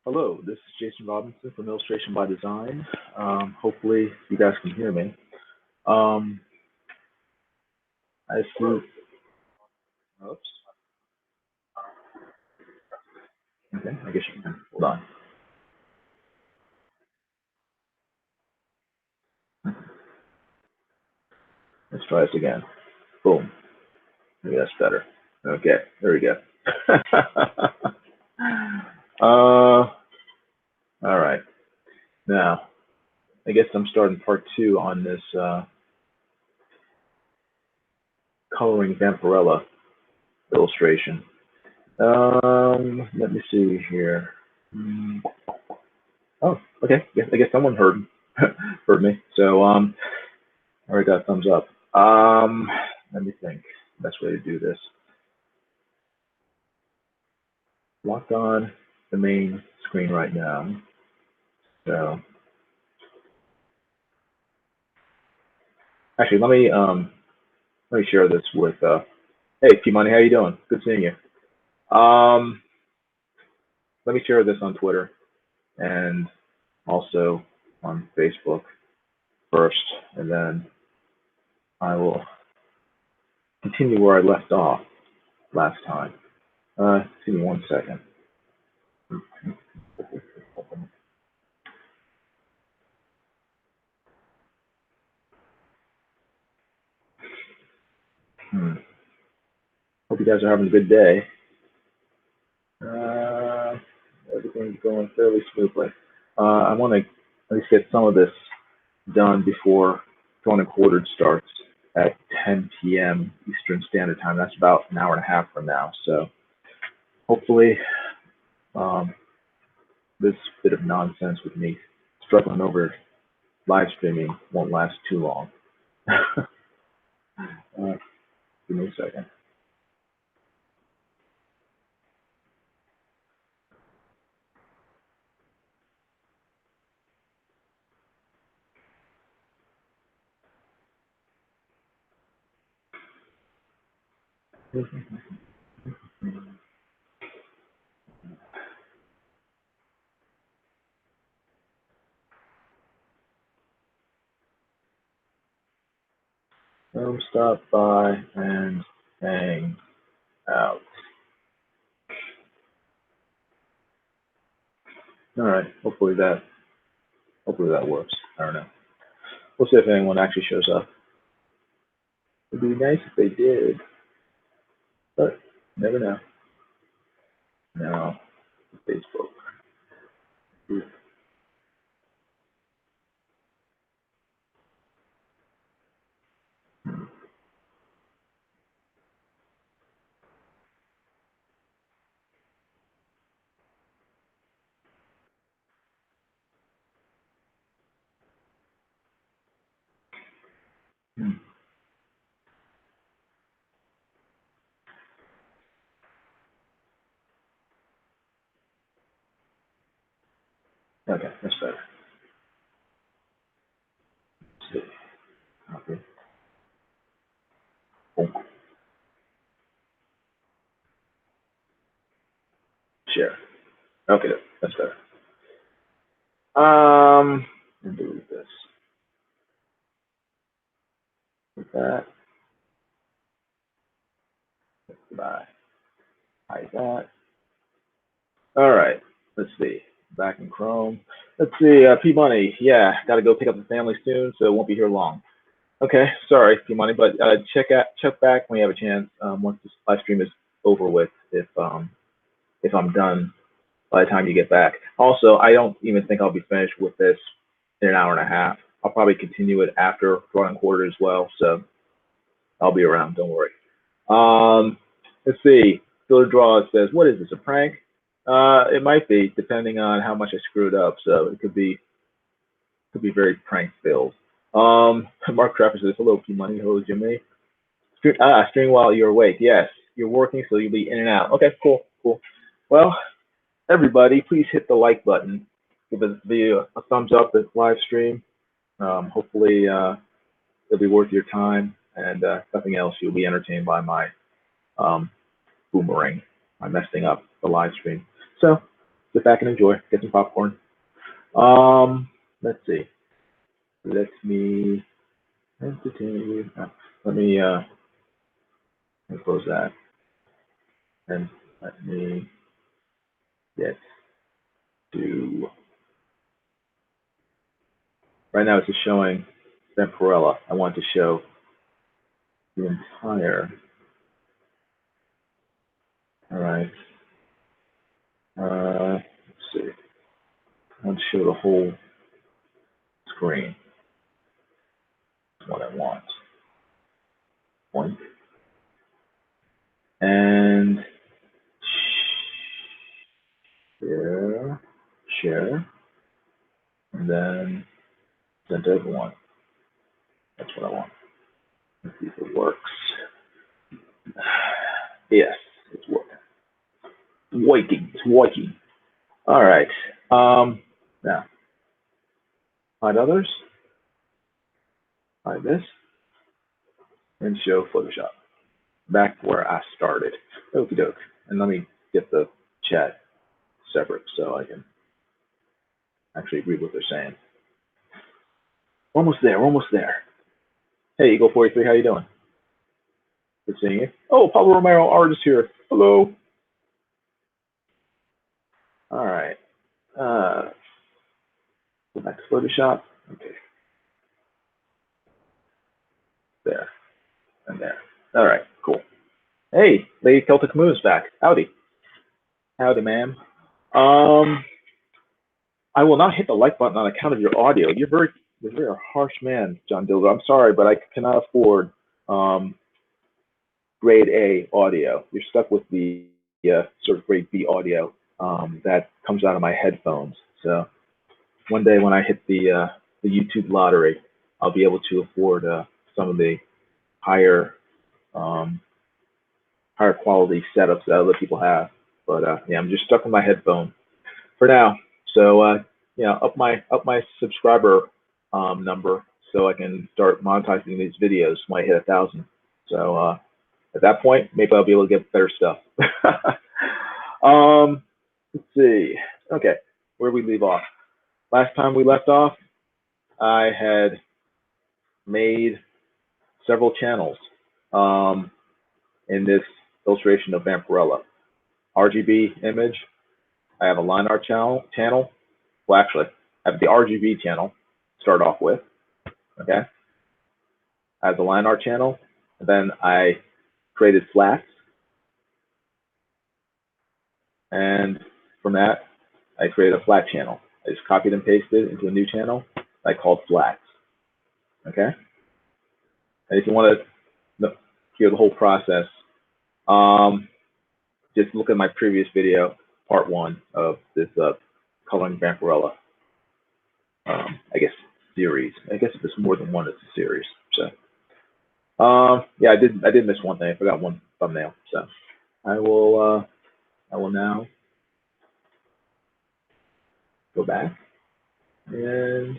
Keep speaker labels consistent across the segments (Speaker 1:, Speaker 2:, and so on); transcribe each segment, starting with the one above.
Speaker 1: Hello, this is Jason Robinson from Illustration by Design. Hopefully you guys can hear me. Um, I see, oops, okay, I guess you can, hold on. Let's try this again. Boom, maybe that's better. Okay, there we go. All right, now, I guess I'm starting part two on this coloring Vampirella illustration. Let me see here. Oh, okay. Yes, I guess someone heard heard me. So I already got a thumbs up. Let me think. Best way to do this. Locked on the main screen right now. So actually, let me share this with. Hey, P Money, how you doing? Good seeing you. Um, Let me share this on Twitter and also on Facebook first, and then I will continue where I left off last time. Give me 1 second. Hope you guys are having a good day. Everything's going fairly smoothly. I want to at least get some of this done before Drawn and Quartered starts at 10 p.m. Eastern Standard Time. That's about an hour and a half from now. So hopefully this bit of nonsense with me struggling over live streaming won't last too long. Give me a second. Stop by and hang out. All right. Hopefully that works. I don't know. We'll see if anyone actually shows up. It'd be nice if they did, but never know. Now, Facebook. Okay, that's better. Let's see. Okay. Boom. Share. Okay, that's better. And delete this. With that. Goodbye. Hide that. All right. Let's see. Back in Chrome. Let's see. P Money. Yeah, got to go pick up the family soon, so it won't be here long. Okay, sorry, P Money, but check back when you have a chance. Once this live stream is over with, if I'm done by the time you get back. Also, I don't even think I'll be finished with this in an hour and a half. I'll probably continue it after Drawn and Quartered as well, so I'll be around. Don't worry. Let's see. Filler Draw says, "What is this? A prank?" It might be, depending on how much I screwed up. So it could be very prank filled. Mark Trapper says, "Hello, P Money. Hello, Jimmy. Stream while you're awake. Yes, you're working, so you'll be in and out. Okay, cool. Well, everybody, please hit the like button. Give the video a thumbs up. This live stream. Hopefully, it'll be worth your time, and if nothing else, you'll be entertained by my boomerang, my messing up the live stream. So, sit back and enjoy, get some popcorn. Let's see. Let me entertain you. Let me close that, and let me get to. Right now, it's just showing Vampirella. I want to show the entire. All right. Let's see. I want to show the whole screen. That's what I want. Point. And share, and then send to everyone. That's what I want. Let's see if it works. Yes, it's working. It's working. All right. Now, hide others. Hide this. And show Photoshop. Back where I started. Okie doke. And let me get the chat separate so I can actually read what they're saying. We're almost there. We're almost there. Hey, Eagle43, how you doing? Good seeing you. Oh, Pablo Romero, artist here. Hello. All right. Go back to Photoshop. Okay. There. And there. All right, cool. Hey, Lady Celtic Moon's back. Howdy. Howdy, ma'am. I will not hit the like button on account of your audio. You're very a harsh man, John Dildo. I'm sorry, but I cannot afford grade A audio. You're stuck with the sort of grade B audio that comes out of my headphones. So one day when I hit the YouTube lottery, I'll be able to afford some of the higher quality setups that other people have. But yeah, I'm just stuck with my headphone for now. So yeah, up my subscriber number so I can start monetizing these videos when I hit 1,000. So at that point, maybe I'll be able to get better stuff. Let's see. Okay, where we leave off. Last time we left off, I had made several channels in this illustration of Vampirella. RGB image. I have a line art channel. Well, actually, I have the RGB channel to start off with. Okay. I have the line art channel. And then I created flats. And from that, I created a flat channel. I just copied and pasted into a new channel I called flats. Okay. And if you want to hear the whole process, just look at my previous video, part 1 of this coloring Vampirella. I guess series. I guess if there's more than one, it's a series. So, yeah, I did miss one thing. I forgot one thumbnail. So, I will now go back and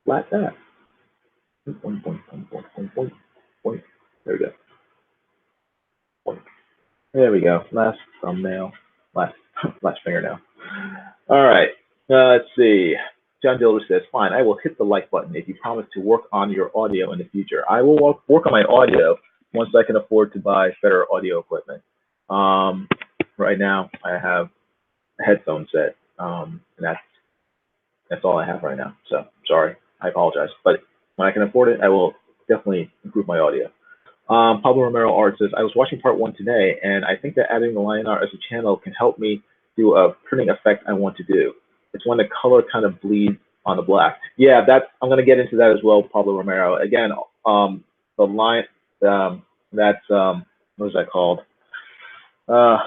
Speaker 1: flat that. Point. There we go. Point. There we go. Last thumbnail. Last fingernail. All right. Let's see. John Dilder says, fine, I will hit the like button if you promise to work on your audio in the future. I will work on my audio once I can afford to buy better audio equipment. Right now, I have a headphone set, and that's all I have right now. So, sorry, I apologize. But when I can afford it, I will definitely improve my audio. Pablo Romero Art says, I was watching part 1 today, and I think that adding the line art as a channel can help me do a printing effect I want to do. It's when the color kind of bleeds on the black. Yeah, I'm going to get into that as well, Pablo Romero. Again, the line, what is that called? Of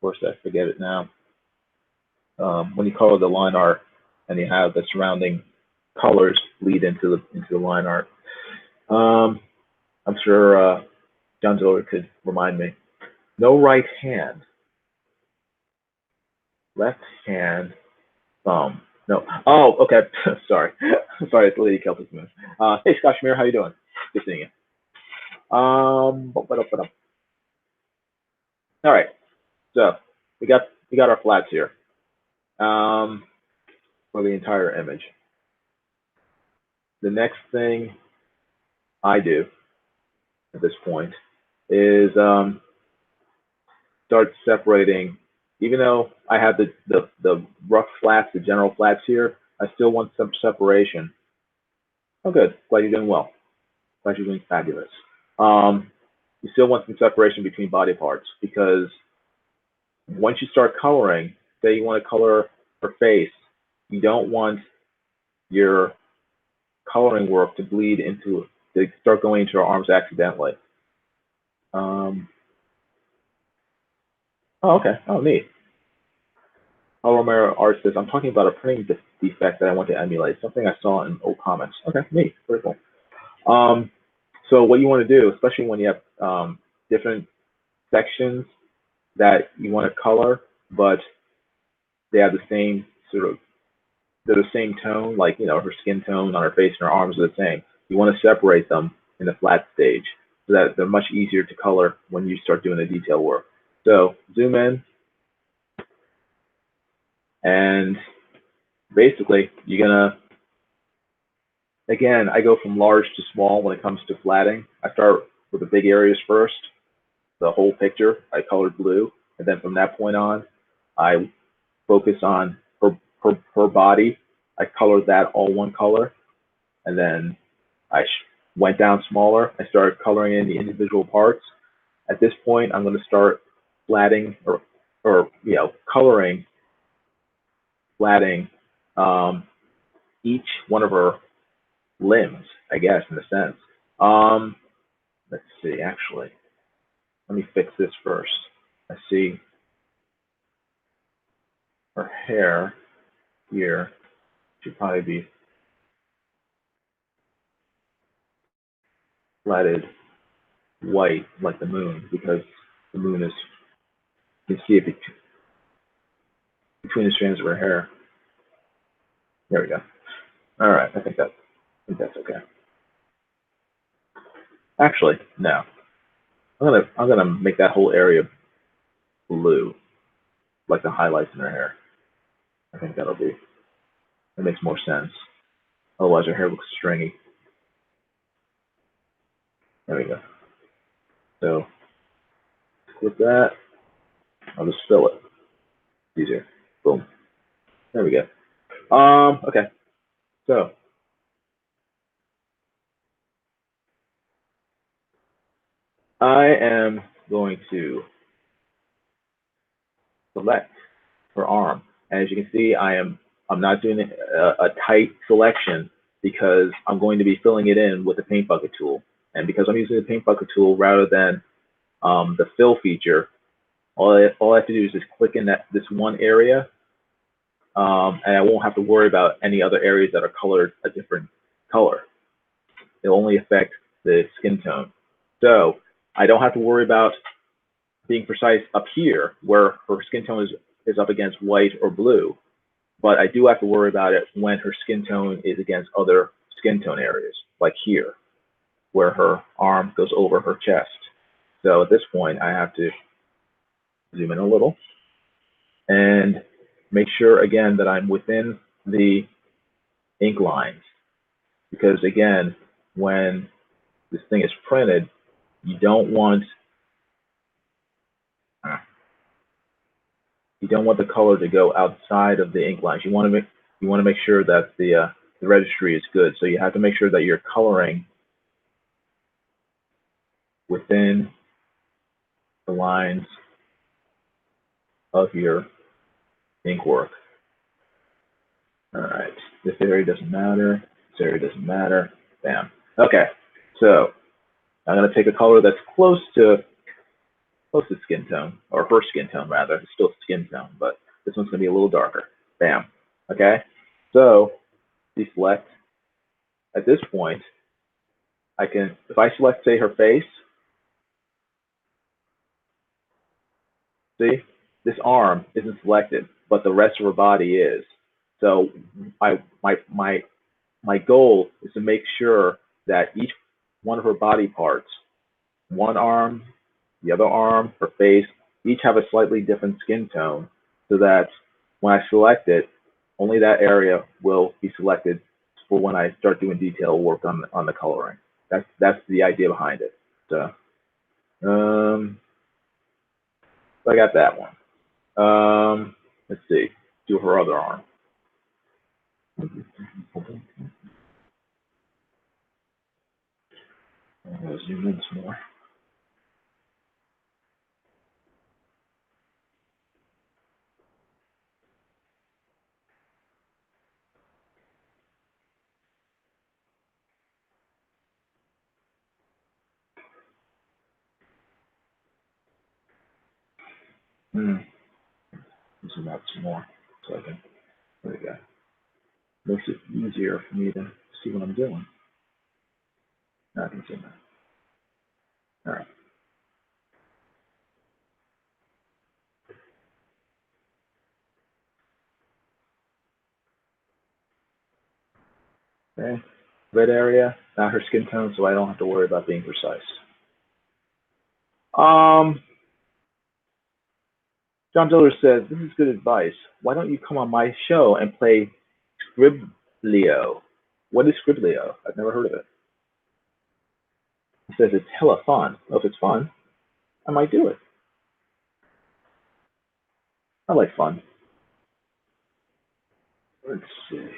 Speaker 1: course, I forget it now. When you color the line art and you have the surrounding colors bleed into the line art. I'm sure John Ziller could remind me. No right hand. Left hand. Thumb. No. Oh, okay. Sorry. Sorry, it's Lady Celtic Moon. Hey, Scott Schmier, how you doing? Good seeing you. All right. So we got our flats here for the entire image. The next thing I do at this point is start separating. Even though I have the rough flats, the general flats here, I still want some separation. Oh, good. Glad you're doing well. Glad you're doing fabulous. You still want some separation between body parts, because once you start coloring, say you want to color her face, you don't want your coloring work to bleed into, to start going into her arms accidentally. Oh, okay. Oh, neat. Oh, Romero Art says, I'm talking about a printing defect that I want to emulate, something I saw in old comics. Okay, neat. Very cool. So what you want to do, especially when you have different sections that you want to color, but they have the same sort of, they're the same tone, like, you know, her skin tone on her face and her arms are the same. You want to separate them in the flat stage so that they're much easier to color when you start doing the detail work. So zoom in, and basically you're gonna, again, I go from large to small when it comes to flatting. I start with the big areas first, the whole picture, I colored blue, and then from that point on, I focus on her body. I colored that all one color, and then I went down smaller. I started coloring in the individual parts. At this point, I'm going to start flatting or you know, coloring, flatting each one of her limbs, I guess, in a sense. Let's see, actually, let me fix this first. I see her hair here should probably be flatted white like the moon, because the moon is, you can see it between the strands of her hair. There we go. All right, I think that's okay. Actually, no. I'm gonna make that whole area blue, like the highlights in her hair. I think that makes more sense. Otherwise, her hair looks stringy. There we go. So with that, I'll just fill it. Easier. Boom. There we go. Okay. So I am going to select her arm. As you can see, I'm not doing a tight selection because I'm going to be filling it in with the paint bucket tool. And because I'm using the paint bucket tool rather than the fill feature, all I have to do is just click in this one area, and I won't have to worry about any other areas that are colored a different color. It'll only affect the skin tone. So I don't have to worry about being precise up here where her skin tone is up against white or blue, but I do have to worry about it when her skin tone is against other skin tone areas, like here, where her arm goes over her chest. So at this point, I have to zoom in a little and make sure, again, that I'm within the ink lines. Because, again, when this thing is printed, you don't want the color to go outside of the ink lines. You want to make sure that the registry is good. So you have to make sure that you're coloring within the lines of your ink work. All right, this area doesn't matter. This area doesn't matter. Bam. Okay, so I'm going to take a color that's close to skin tone, or her skin tone rather. It's still skin tone, but this one's going to be a little darker. Bam. Okay, so deselect. At this point, I can, if I select, say, her face, see, this arm isn't selected, but the rest of her body is. So my goal is to make sure that each one of her body parts, one arm, the other arm, her face, each have a slightly different skin tone, so that when I select it, only that area will be selected for when I start doing detail work on the coloring. That's the idea behind it. So, I got that one. Let's see. Do her other arm. I'll zoom in some more. Zoom out some more so I can. There we go. Makes it easier for me to see what I'm doing. Now I can zoom in. All right. Okay. Red area, not her skin tone, so I don't have to worry about being precise. John Diller says, this is good advice. Why don't you come on my show and play Scriblio? What is Scriblio? I've never heard of it. He says it's hella fun. Well, if it's fun, I might do it. I like fun. Let's see.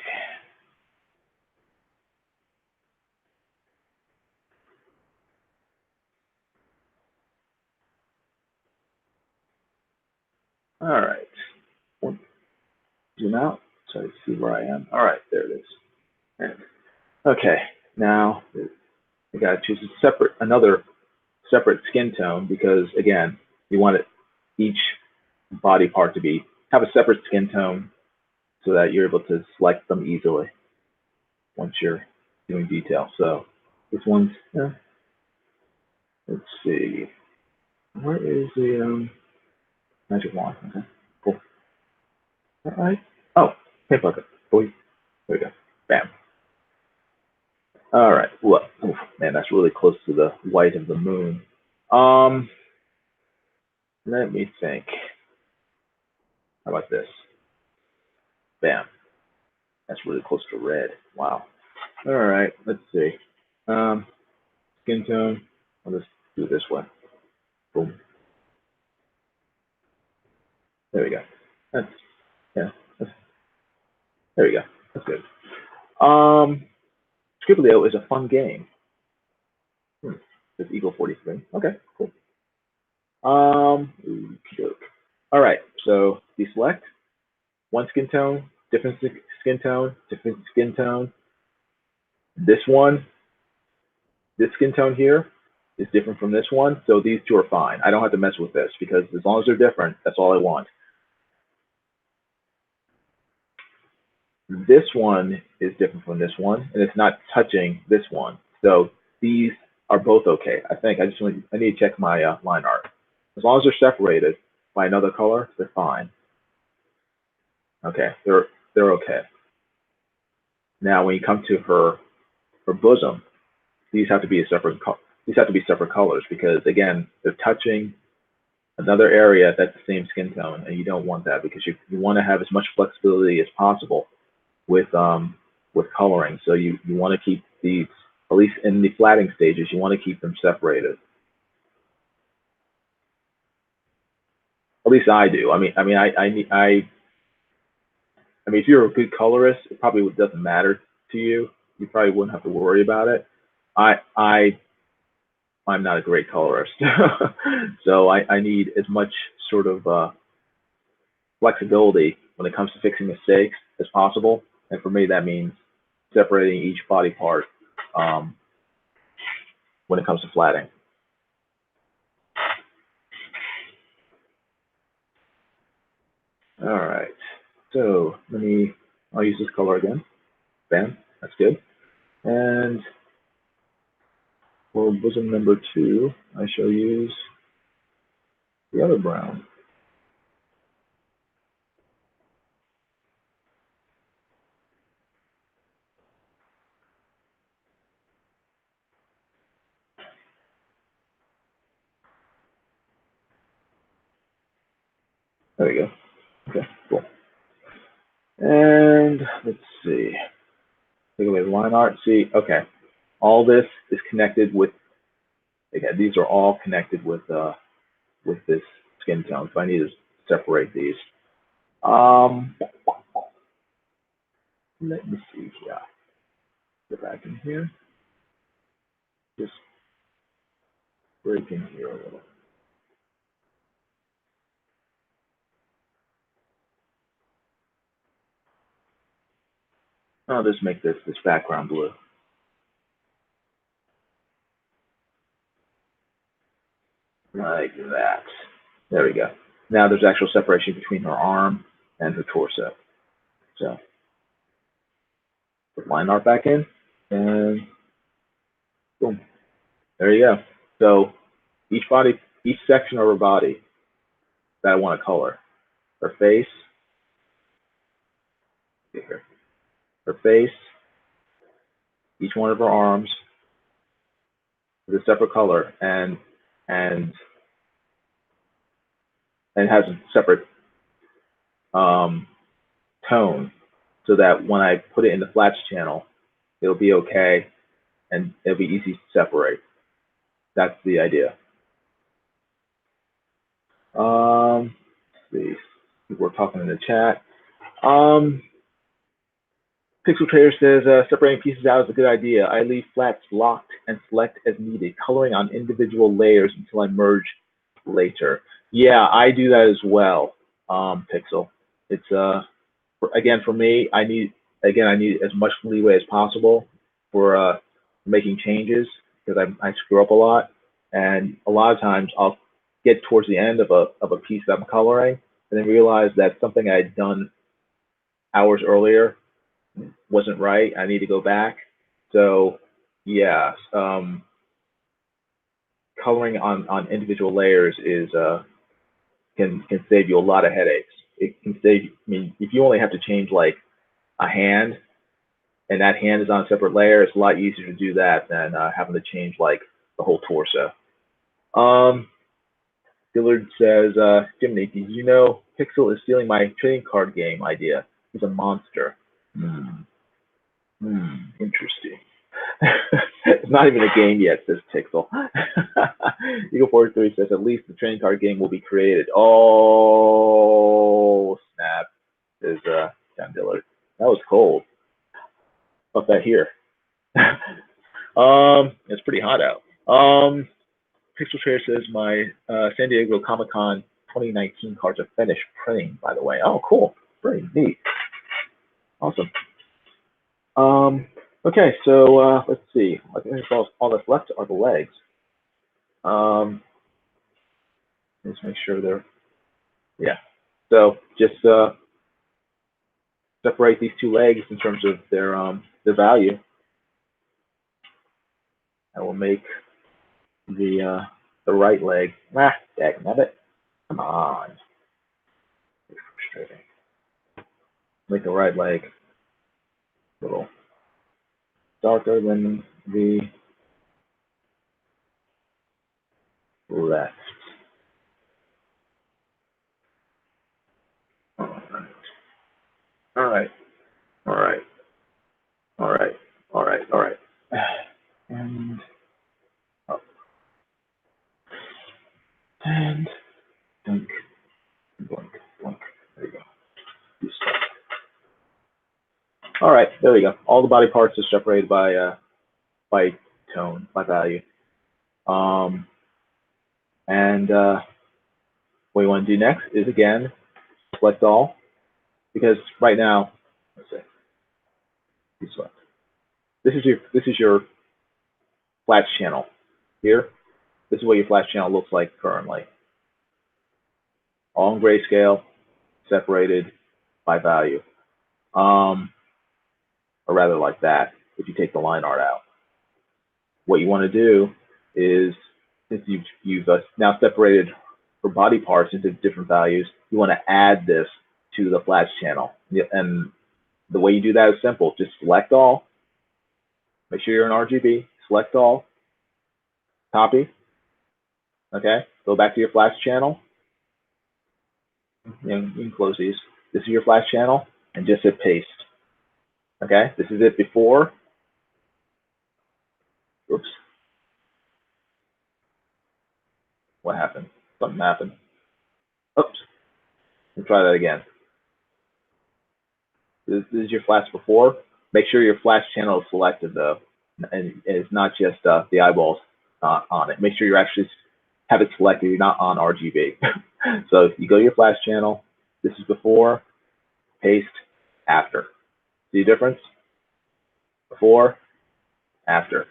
Speaker 1: All right. Zoom out so I see where I am. All right, there it is. Okay, now I got to choose another separate skin tone because again, you want each body part to have a separate skin tone so that you're able to select them easily once you're doing detail. So this one's, let's see, where is the magic wand? Okay, cool. All right. Oh, paint bucket. Boy, there we go. Bam. All right. Look, oof, man, that's really close to the white of the moon. Let me think. How about this? Bam. That's really close to red. Wow. All right. Let's see. Skin tone. I'll just do it this way. Boom. There we go. That's yeah. There we go. That's good. Scriblio is a fun game. It's Eagle 43. Okay, cool. Joke. All right. So deselect one skin tone, different skin tone, different skin tone. This skin tone here is different from this one, so these two are fine. I don't have to mess with this because as long as they're different, that's all I want. This one is different from this one, and it's not touching this one. So these are both okay. I think I need to check my line art. As long as they're separated by another color, they're fine. Okay, they're okay. Now, when you come to her bosom, these have to be separate colors because again, they're touching another area that's the same skin tone, and you don't want that because you want to have as much flexibility as possible with coloring. So you want to keep these, at least in the flatting stages, you want to keep them separated. At least I do. I mean, if you're a good colorist, it probably doesn't matter to you. You probably wouldn't have to worry about it. I'm not a great colorist, so I need as much sort of flexibility when it comes to fixing mistakes as possible. And for me, that means separating each body part when it comes to flatting. All right, so I'll use this color again. Bam, that's good. And for bosom number 2, I shall use the other brown. There we go. Okay, cool. And let's see. Take away the line art. See, okay. All this is connected with, again, these are all connected with this skin tone. So I need to separate these. Let me see. Yeah. Get back in here. Just break in here a little. I'll just make this background blue. Like that. There we go. Now there's actual separation between her arm and her torso. So put line art back in, and boom. There you go. So each section of her body that I want to color. Her face, here. Her face, each one of her arms is a separate color and has a separate tone, so that when I put it in the flats channel, it'll be okay and it'll be easy to separate. That's the idea. Let's see, people are talking in the chat. Pixel Trader says, separating pieces out is a good idea. I leave flats locked and select as needed, coloring on individual layers until I merge later. Yeah, I do that as well, Pixel. It's, again, for me, I need as much leeway as possible for making changes, because I screw up a lot. And a lot of times I'll get towards the end of a piece that I'm coloring and then realize that something I had done hours earlier wasn't right. I need to go back. So yeah, coloring on individual layers is can save you a lot of headaches. It can save, I mean, if you only have to change like a hand and that hand is on a separate layer, it's a lot easier to do that than having to change like the whole torso. Dillard says, Jiminy, did you know Pixel is stealing my trading card game idea? He's a monster. Interesting. It's not even a game yet, says Pixel. Eagle 43 says, at least the trading card game will be created. Oh, snap, says John Dillard. That was cold. How about that here? It's pretty hot out. Pixel Trader says, my San Diego Comic-Con 2019 cards are finished printing, by the way. Oh, cool. Very neat. Awesome. Okay, so let's see. I think all that's left are the legs. Let's make sure they're, yeah. So just separate these two legs in terms of their value. I will make the right leg. Dagnabbit. Come on. It's frustrating. Make the right leg a little darker than the left. All right. And up. And blink, blink, blink. There you go. All right, there we go. All the body parts are separated by tone, by value. And what you want to do next is, again, select all, because right now, let's see, you select. This is your flash channel here. This is what your flash channel looks like currently. All in grayscale, separated by value. Or rather like that, if you take the line art out. What you want to do is, since you've now separated her body parts into different values, you want to add this to the flash channel. And the way you do that is simple. Just select all. Make sure you're in RGB. Select all. Copy. Okay. Go back to your flash channel. You can close these. This is your flash channel, and just hit paste. Okay, this is it before. Oops. What happened? Something happened. Oops. Let's try that again. This is your flash before. Make sure your flash channel is selected though, and it's not just the eyeballs on it. Make sure you actually have it selected. You're not on RGB. So you go to your flash channel. This is before, paste, after. See the difference? Before, after,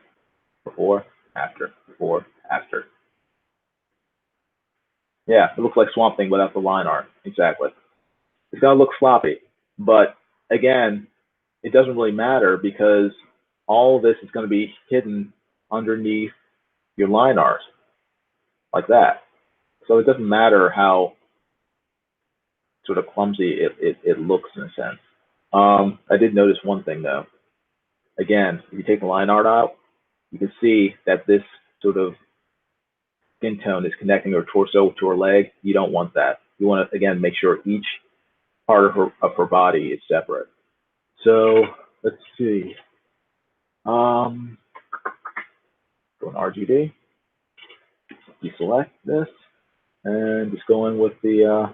Speaker 1: before, after, before, after. Yeah, it looks like Swamp Thing without the line art. Exactly. It's gonna look sloppy, but again, it doesn't really matter because all of this is going to be hidden underneath your line art, like that. So it doesn't matter how sort of clumsy it looks in a sense. I did notice one thing though. Again, if you take the line art out, you can see that this sort of skin tone is connecting her torso to her leg. You don't want that. You want to, again, make sure each part of her body is separate. So let's see. Go in RGB, deselect this, and just go in with the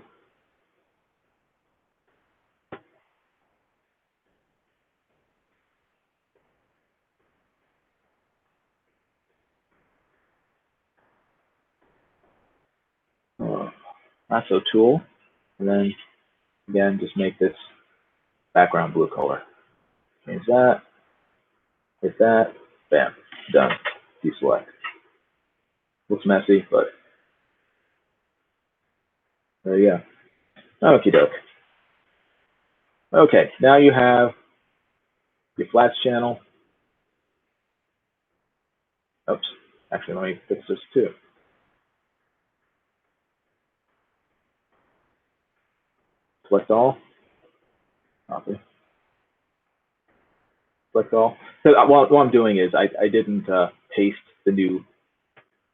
Speaker 1: lasso tool, and then again, just make this background blue color. Change that, hit that, bam, done. Deselect. Looks messy, but there you go. Okie doke. Okay, now you have your flats channel. Oops, actually, let me fix this too. Select all, copy. Select all. So what I'm doing is I didn't paste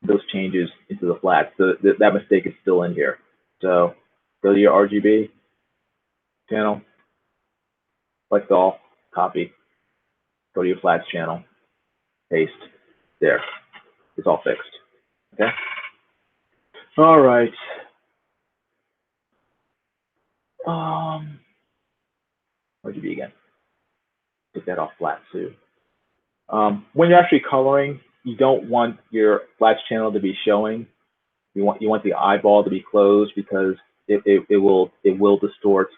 Speaker 1: those changes into the flats. So that mistake is still in here. So go to your RGB channel, select all, copy, go to your flats channel, paste, there. It's all fixed. Okay. All right. RGB again. Take that off flat too. When you're actually coloring, you don't want your flats channel to be showing. You want the eyeball to be closed because it will distort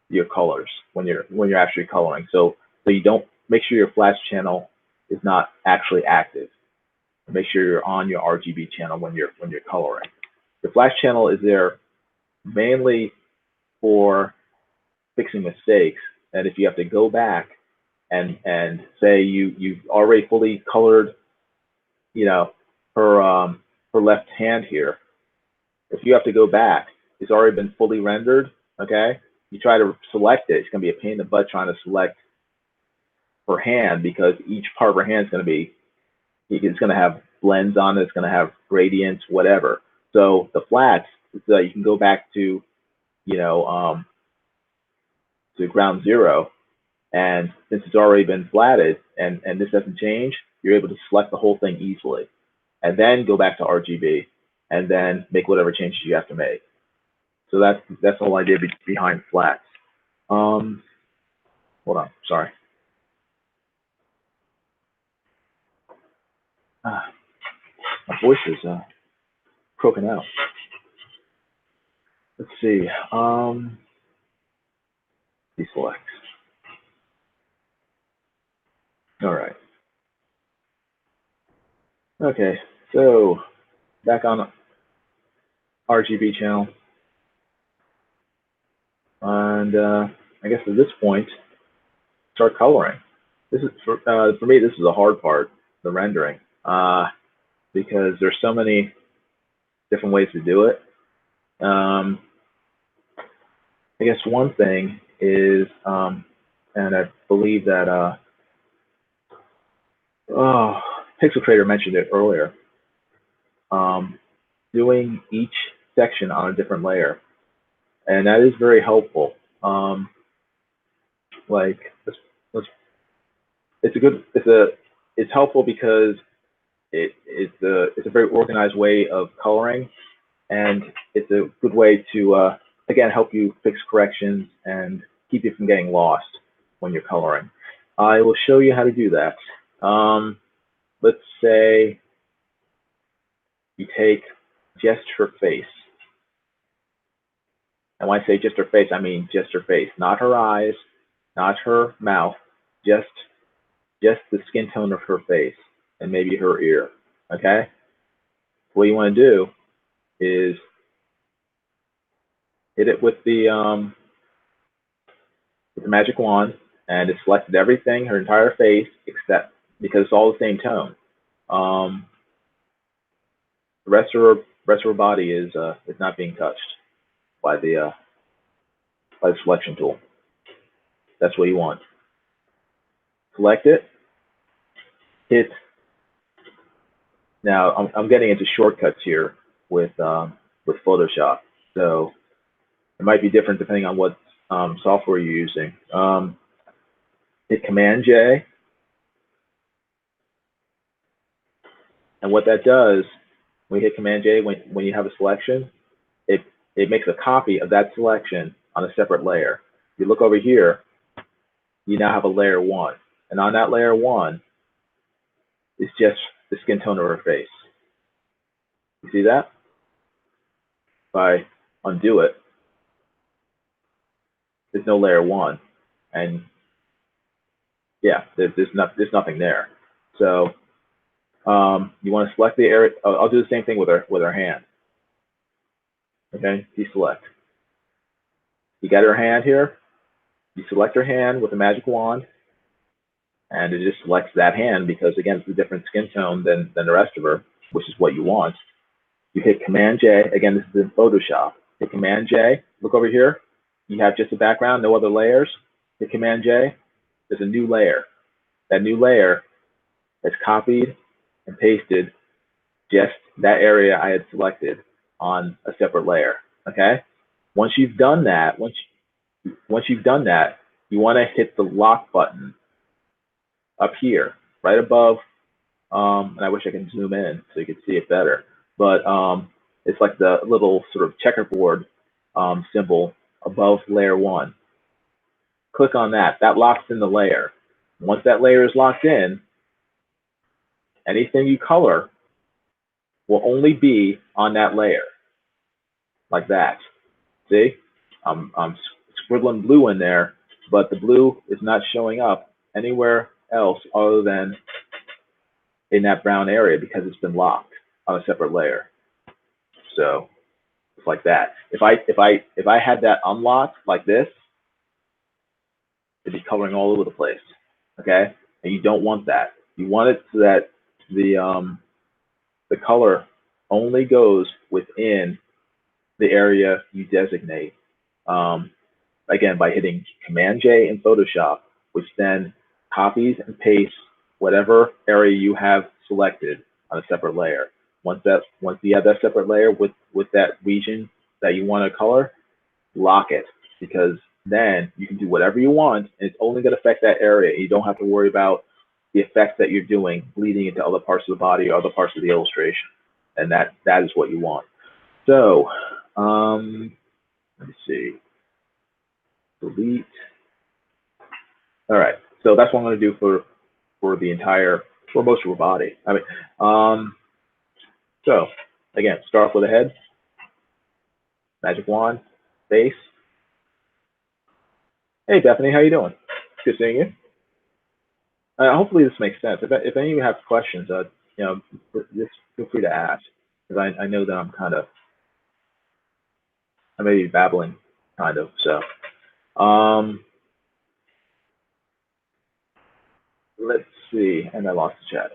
Speaker 1: your colors when you're actually coloring. So you don't, make sure your flash channel is not actually active. Make sure you're on your RGB channel when you're coloring. The flash channel is there mainly for fixing mistakes, and if you have to go back and say you've already fully colored, you know, her left hand here. If you have to go back, it's already been fully rendered. Okay, you try to select it, it's going to be a pain in the butt trying to select her hand because each part of her hand is going to be, it's going to have blends on it, it's going to have gradients, whatever. So the flats, so you can go back to, you know, to ground zero, and since it's already been flatted and this doesn't change, you're able to select the whole thing easily, and then go back to RGB, and then make whatever changes you have to make. So that's the whole idea behind flats. Hold on, sorry. My voice is croaking out. Let's see. Deselect. All right. Okay, so back on RGB channel, and I guess at this point, start coloring. This is for me. This is the hard part, the rendering, because there's so many different ways to do it. I guess one thing is, and I believe that Pixel Trader mentioned it earlier, doing each section on a different layer. and that is very helpful. Like, it's helpful because it's a very organized way of coloring, and it's a good way to again help you fix corrections and keep you from getting lost when you're coloring. I will show you how to do that. Let's say you take just her face. And when I say just her face, I mean just her face, not her eyes, not her mouth, just the skin tone of her face and maybe her ear. Okay? What you want to do is hit it with the magic wand, and it selected everything, her entire face, except because it's all the same tone. The rest of her body is not being touched by the selection tool. That's what you want. Select it. Hit. Now I'm getting into shortcuts here with Photoshop, so it might be different depending on what software you're using. Hit Command J, and what that does when you hit Command J, when you have a selection, it makes a copy of that selection on a separate layer. If you look over here, you now have a layer 1, and on that layer 1 is just the skin tone of her face. You see that? If I undo it, there's no layer 1, and yeah, there's nothing there. So you want to select the area. I'll do the same thing with her hand. Okay, deselect. You got her hand here. You select her hand with the magic wand, and it just selects that hand because again, it's a different skin tone than the rest of her, which is what you want. You hit Command J. Again, this is in Photoshop. Hit Command J. Look over here. You have just a background, no other layers. Hit Command J. There's a new layer. That new layer is copied and pasted just that area I had selected on a separate layer. Okay. Once you've done that, you want to hit the lock button up here, right above. And I wish I could zoom in so you could see it better. But it's like the little sort of checkerboard symbol above layer 1. Click on that. That locks in the layer. Once that layer is locked in, anything you color will only be on that layer, like that. See? I'm scribbling blue in there, but the blue is not showing up anywhere else other than in that brown area because it's been locked on a separate layer. So it's like that. If I had that unlocked like this, it'd be coloring all over the place. Okay? And you don't want that. You want it so that the color only goes within the area you designate. Again, by hitting Command J in Photoshop, which then copies and pastes whatever area you have selected on a separate layer. Once you have that separate layer with that region that you want to color, lock it, because then you can do whatever you want, and it's only going to affect that area. You don't have to worry about the effects that you're doing bleeding into other parts of the body or other parts of the illustration, and that is what you want. So let me see. Delete. All right, so that's what I'm going to do for most of her body. I mean, so again, start off with a head, magic wand, face. Hey Bethany, how you doing? Good seeing you. Hopefully this makes sense. If any of you have questions, you know, just feel free to ask, because I know that I may be babbling, kind of. So, let's see. And I lost the chat.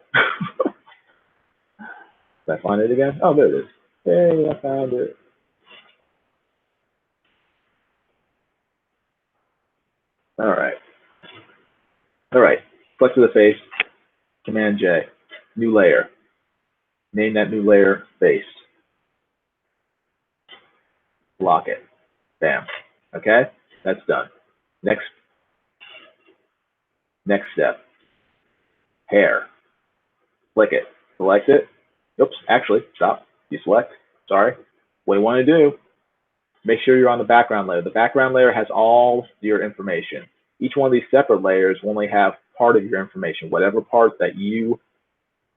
Speaker 1: Did I find it again? Oh, there it is. Hey, I found it. All right. All right. Select to the face. Command J. New layer. Name that new layer face. Lock it. Bam. Okay, that's done. Next step, hair. Click it, select it. Oops, actually, stop. Deselect. Sorry. What you want to do, make sure you're on the background layer. The background layer has all your information. Each one of these separate layers will only have part of your information, whatever part that you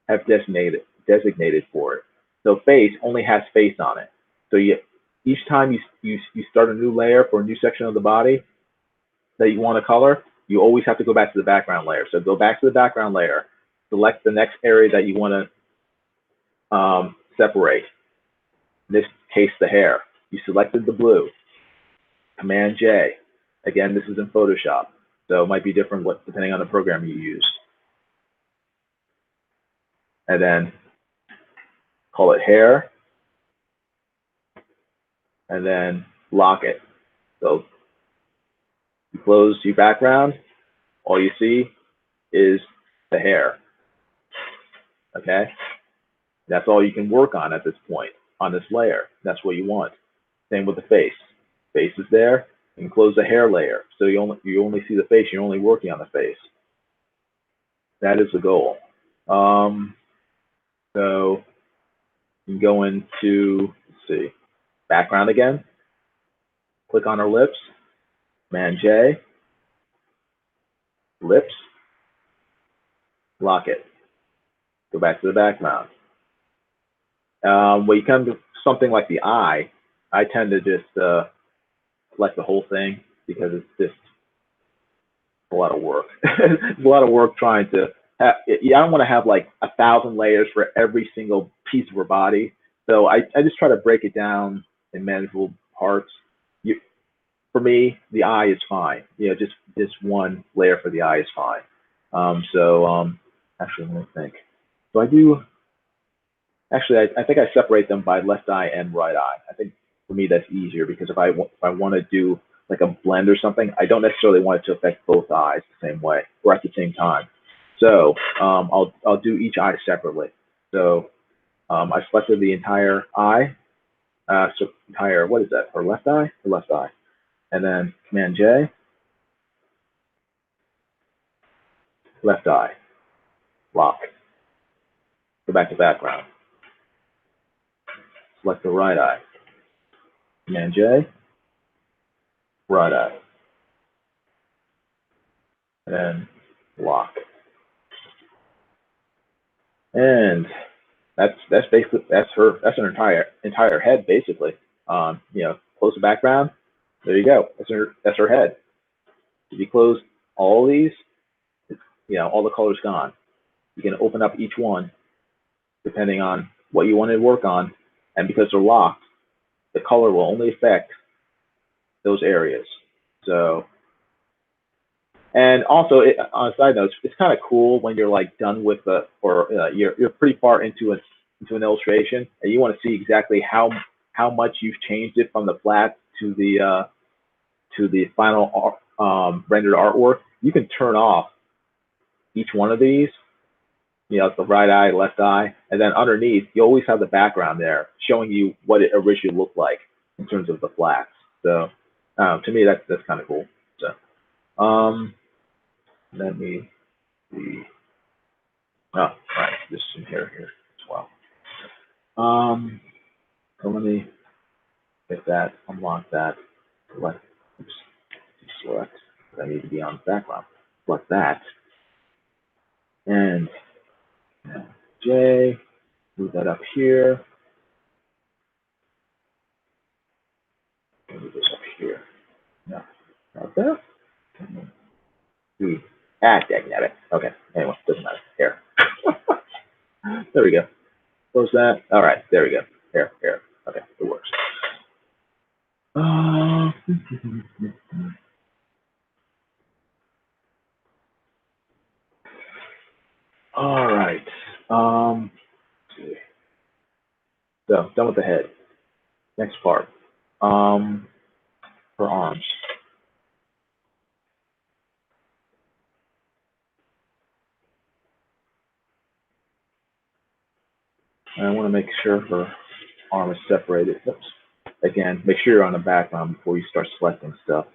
Speaker 1: have designated for it. So face only has face on it. So each time you start a new layer for a new section of the body that you want to color, you always have to go back to the background layer. So go back to the background layer, select the next area that you want to separate. In this case, the hair. You selected the blue. Command J. Again, this is in Photoshop, so it might be different depending on the program you use. And then call it hair, and then lock it. So you close your background, all you see is the hair. Okay? That's all you can work on at this point, on this layer. That's what you want. Same with the face. Face is there. You can close the hair layer. So you only see the face. You're only working on the face. That is the goal. So you can go into, let's see, background again. Click on her lips. Command J. Lips. Lock it. Go back to the background. When you come to something like the eye, I tend to just select the whole thing because it's just a lot of work. It's a lot of work trying to have, I don't want to have like 1,000 layers for every single piece of her body. So I just try to break it down in manageable parts. For me, the eye is fine. Just one layer for the eye is fine. Actually, let me think. So I do, actually, I think I separate them by left eye and right eye. I think for me that's easier because if I want to do like a blend or something, I don't necessarily want it to affect both eyes the same way or at the same time. So I'll do each eye separately. So I selected the entire eye. So entire, what is that? Her left eye? Her left eye. And then Command J. Left eye. Lock. Go back to background. Select the right eye. Command J. Right eye. And then lock. And that's basically that's her entire head basically. Close the background. There you go. That's her head. If you close all these, all the color's gone. You can open up each one depending on what you want to work on, and because they're locked, the color will only affect those areas. So, and also on a side note, it's kind of cool when you're like done with you're pretty far into an illustration, and you want to see exactly how much you've changed it from the flat to the final rendered artwork. You can turn off each one of these. The right eye, left eye, and then underneath, you always have the background there showing you what it originally looked like in terms of the flats. So, to me, that's kind of cool. So, let me see. Oh, all right, this is some hair here as well. So let me get that, unlock that, select, select. I need to be on the background. Select that, and J. Move that up here. Move this up here. No, not there. Dang it. Okay. Anyway, doesn't matter. Here. There we go. Close that. All right. There we go. Here. Okay. It works. All right. Let's see. So done with the head. Next part. For arms. And I want to make sure her arm is separated. Oops. Again, make sure you're on the background before you start selecting stuff.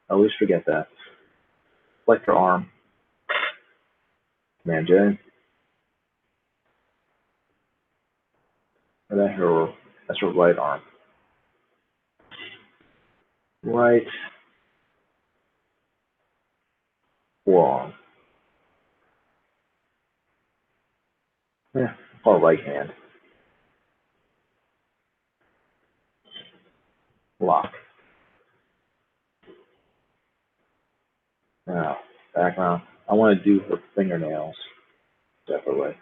Speaker 1: I always forget that. Select your arm. Command J. And that's her right arm. Right forearm. Yeah, call right hand. Lock. Now, background. I want to do her fingernails separately.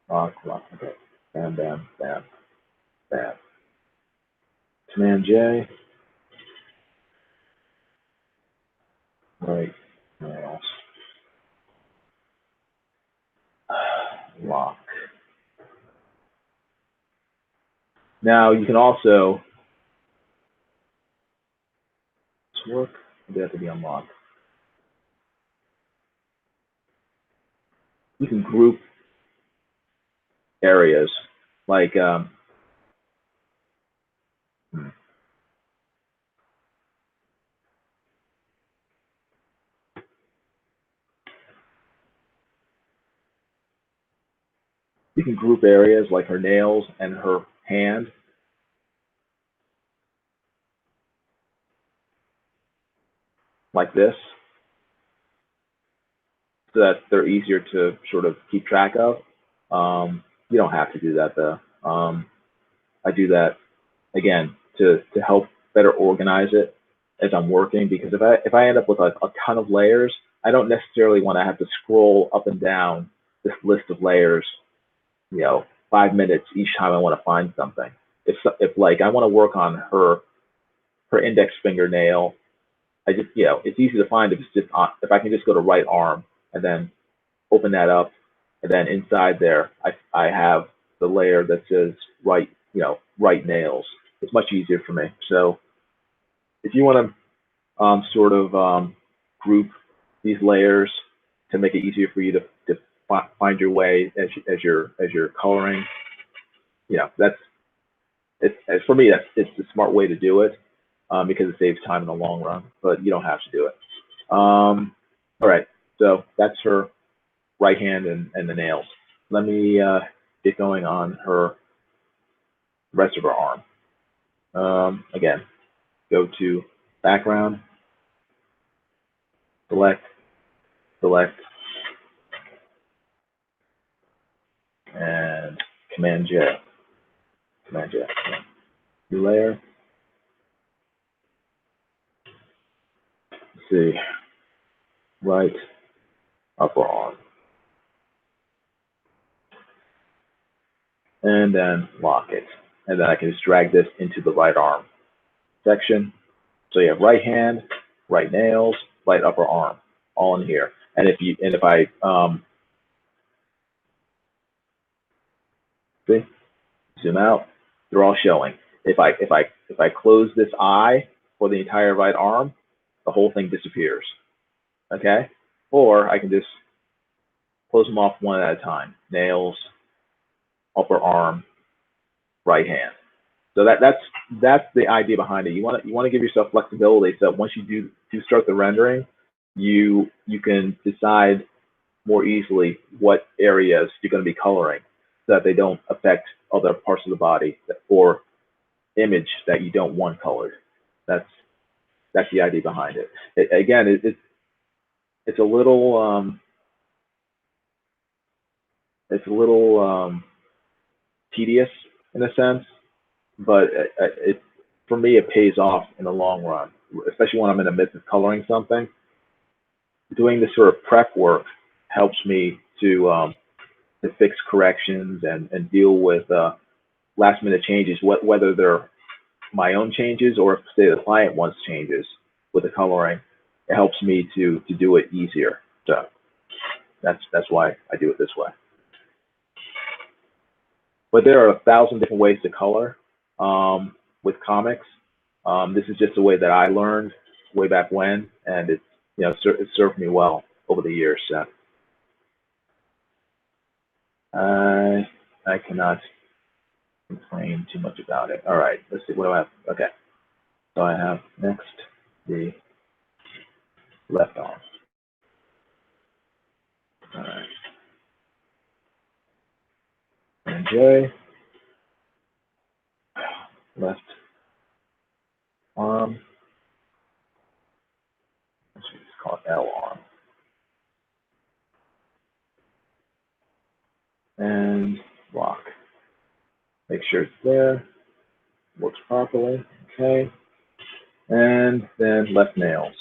Speaker 1: Lock, okay. Bam, bam, bam, bam. Command J. Right nails. Lock. Now you can also work. They have to be unlocked. You can group areas like you can group areas like her nails and her hand. Like this, so that they're easier to sort of keep track of. You don't have to do that though. I do that again to help better organize it as I'm working, because if I end up with a ton of layers, I don't necessarily want to have to scroll up and down this list of layers, 5 minutes each time I want to find something. If like I want to work on her index fingernail, I just, it's easy to find if it's just on, if I can just go to right arm and then open that up, and then inside there I have the layer that says right, right nails. It's much easier for me. So if you want to sort of group these layers to make it easier for you to find your way as you're coloring, that's for me, it's the smart way to do it, because it saves time in the long run, but you don't have to do it. All right, so that's her right hand and the nails. Let me get going on her rest of her arm. Again, go to background, select, and Command J. New layer. Let's see, right upper arm. And then lock it. And then I can just drag this into the right arm section. So you have right hand, right nails, right upper arm, all in here. And if I see, zoom out, they're all showing. If I close this eye for the entire right arm, the whole thing disappears. Okay? Or I can just close them off one at a time. Nails, upper arm, right hand. So that's the idea behind it. You want to give yourself flexibility, so once you do start the rendering, you can decide more easily what areas you're going to be coloring, so that they don't affect other parts of the body or image that you don't want colored. That's the idea behind it. Again, it's a little tedious in a sense, but for me it pays off in the long run, especially when I'm in the midst of coloring something. Doing this sort of prep work helps me to fix corrections and deal with last minute changes, whether they're my own changes or if, say, the client wants changes with the coloring. It helps me to do it easier. So that's why I do it this way. But there are 1,000 different ways to color with comics. This is just the way that I learned way back when, and it served me well over the years. So I cannot complain too much about it. All right, let's see, what do I have? Okay, so I have next the left arm. All right, and J, left arm, let's just call it L arm. And lock. Make sure it's there, works properly, okay. And then left nails.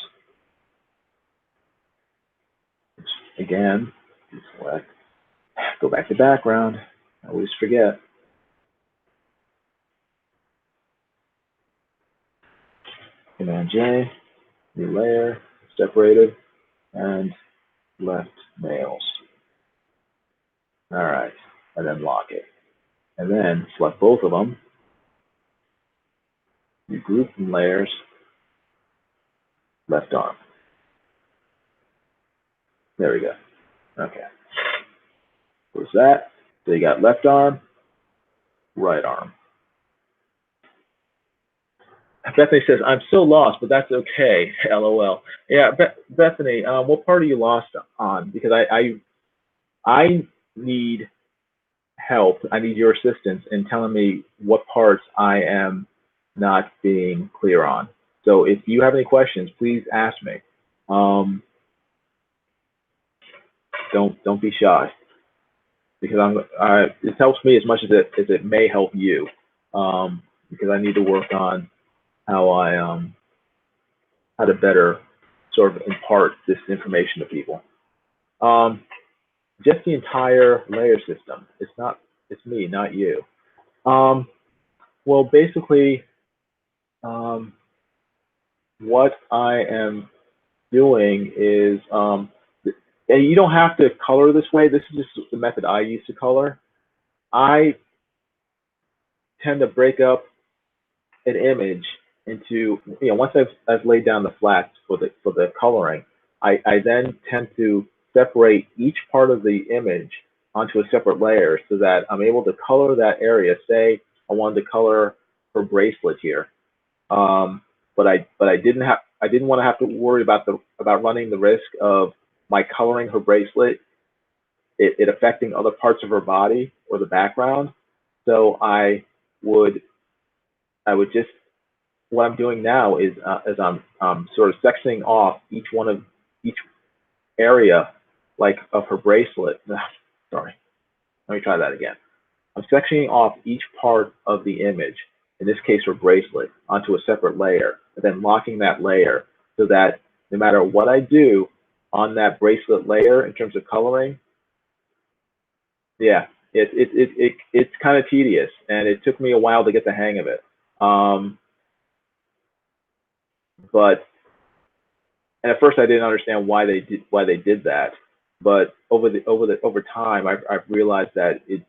Speaker 1: Again, select, go back to background, I always forget. Command J, new layer, separated, and left nails. All right, and then lock it. And then select both of them, you group in layers, left arm. There we go. Okay. Where's that? So you got left arm, right arm. Bethany says, I'm so lost, but that's okay. LOL. Yeah, Bethany, what part are you lost on? Because I need help. I need your assistance in telling me what parts I am not being clear on. So if you have any questions, please ask me. Don't be shy, because it helps me as much as it may help you, because I need to work on how to better sort of impart this information to people. Just the entire layer system. It's me, not you. Well, basically, what I am doing is, and you don't have to color this way. This is just the method I use to color. I tend to break up an image into, once I've laid down the flats for the coloring, I then tend to separate each part of the image onto a separate layer so that I'm able to color that area. Say I wanted to color her bracelet here, but I didn't want to have to worry about running the risk of my coloring her bracelet, it affecting other parts of her body or the background. So I would just, what I'm doing now is I'm sort of sectioning off each area, like of her bracelet. Sorry, let me try that again. I'm sectioning off each part of the image, in this case her bracelet, onto a separate layer, and then locking that layer so that no matter what I do on that bracelet layer in terms of coloring, yeah, it's kind of tedious, and it took me a while to get the hang of it. But at first I didn't understand why they did that. But over time, I've realized that it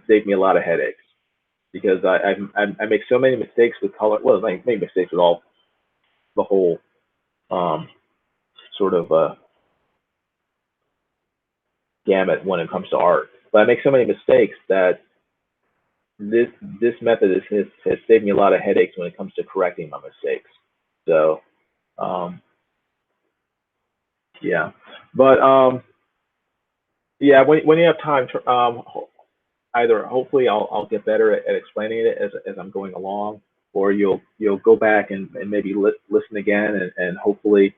Speaker 1: saved me a lot of headaches, because I make so many mistakes with color. Well, I make mistakes with the whole sort of gamut when it comes to art. But I make so many mistakes that this method has saved me a lot of headaches when it comes to correcting my mistakes. So yeah, but yeah, when you have time, either hopefully I'll get better at explaining it as I'm going along, or you'll go back and maybe listen again, and hopefully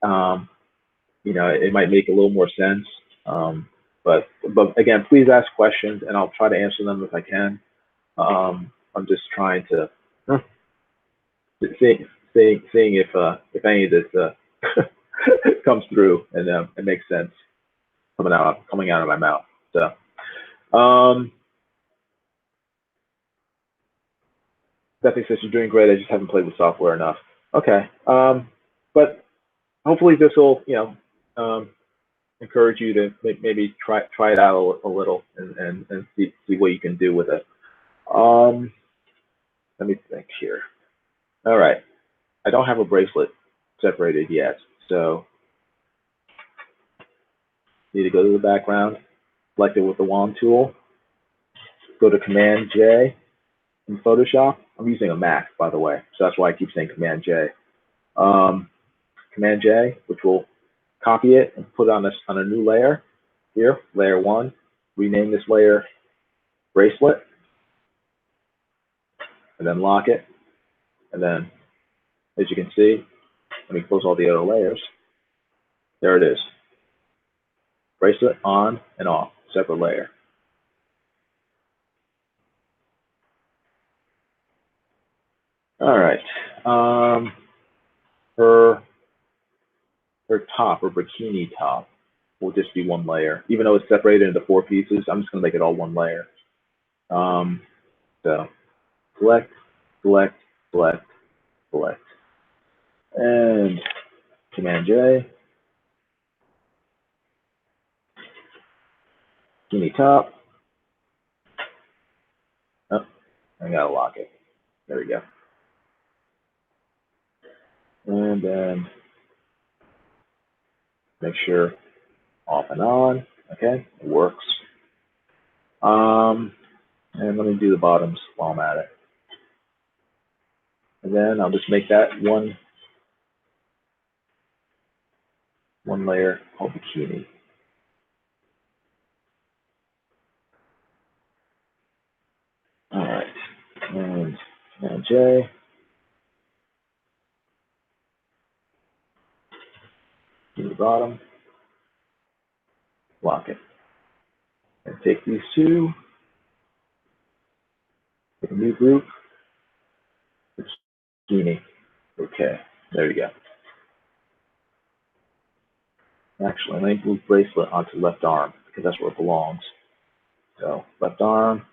Speaker 1: it might make a little more sense. But again, please ask questions, and I'll try to answer them if I can. I'm just trying to seeing if any of this comes through and it makes sense coming out of my mouth. So Stephanie says you're doing great. I just haven't played with software enough. Okay, but hopefully this will encourage you to maybe try it out a little and see what you can do with it. Let me think here. All right, I don't have a bracelet separated yet, so need to go to the background, select it with the wand tool, go to Command J in Photoshop. I'm using a Mac, by the way, so that's why I keep saying Command J. Command J, which will copy it and put it on a new layer. Here, layer 1. Rename this layer bracelet, and then lock it. And then, as you can see, let me close all the other layers. There it is. Bracelet on and off, separate layer. All right. Her top, her bikini top, will just be one layer. Even though it's separated into 4 pieces, I'm just going to make it all one layer. So select, select, select, select. And Command J. Bikini top. Oh, I gotta lock it. There we go. And then make sure off and on. Okay, it works. And let me do the bottoms while I'm at it. And then I'll just make that one layer called bikini. All right, and Command J. Do the bottom. Lock it. And take these two. Make a new group. Bikini. Okay, there we go. Actually, let me move bracelet onto left arm because that's where it belongs. So left arm,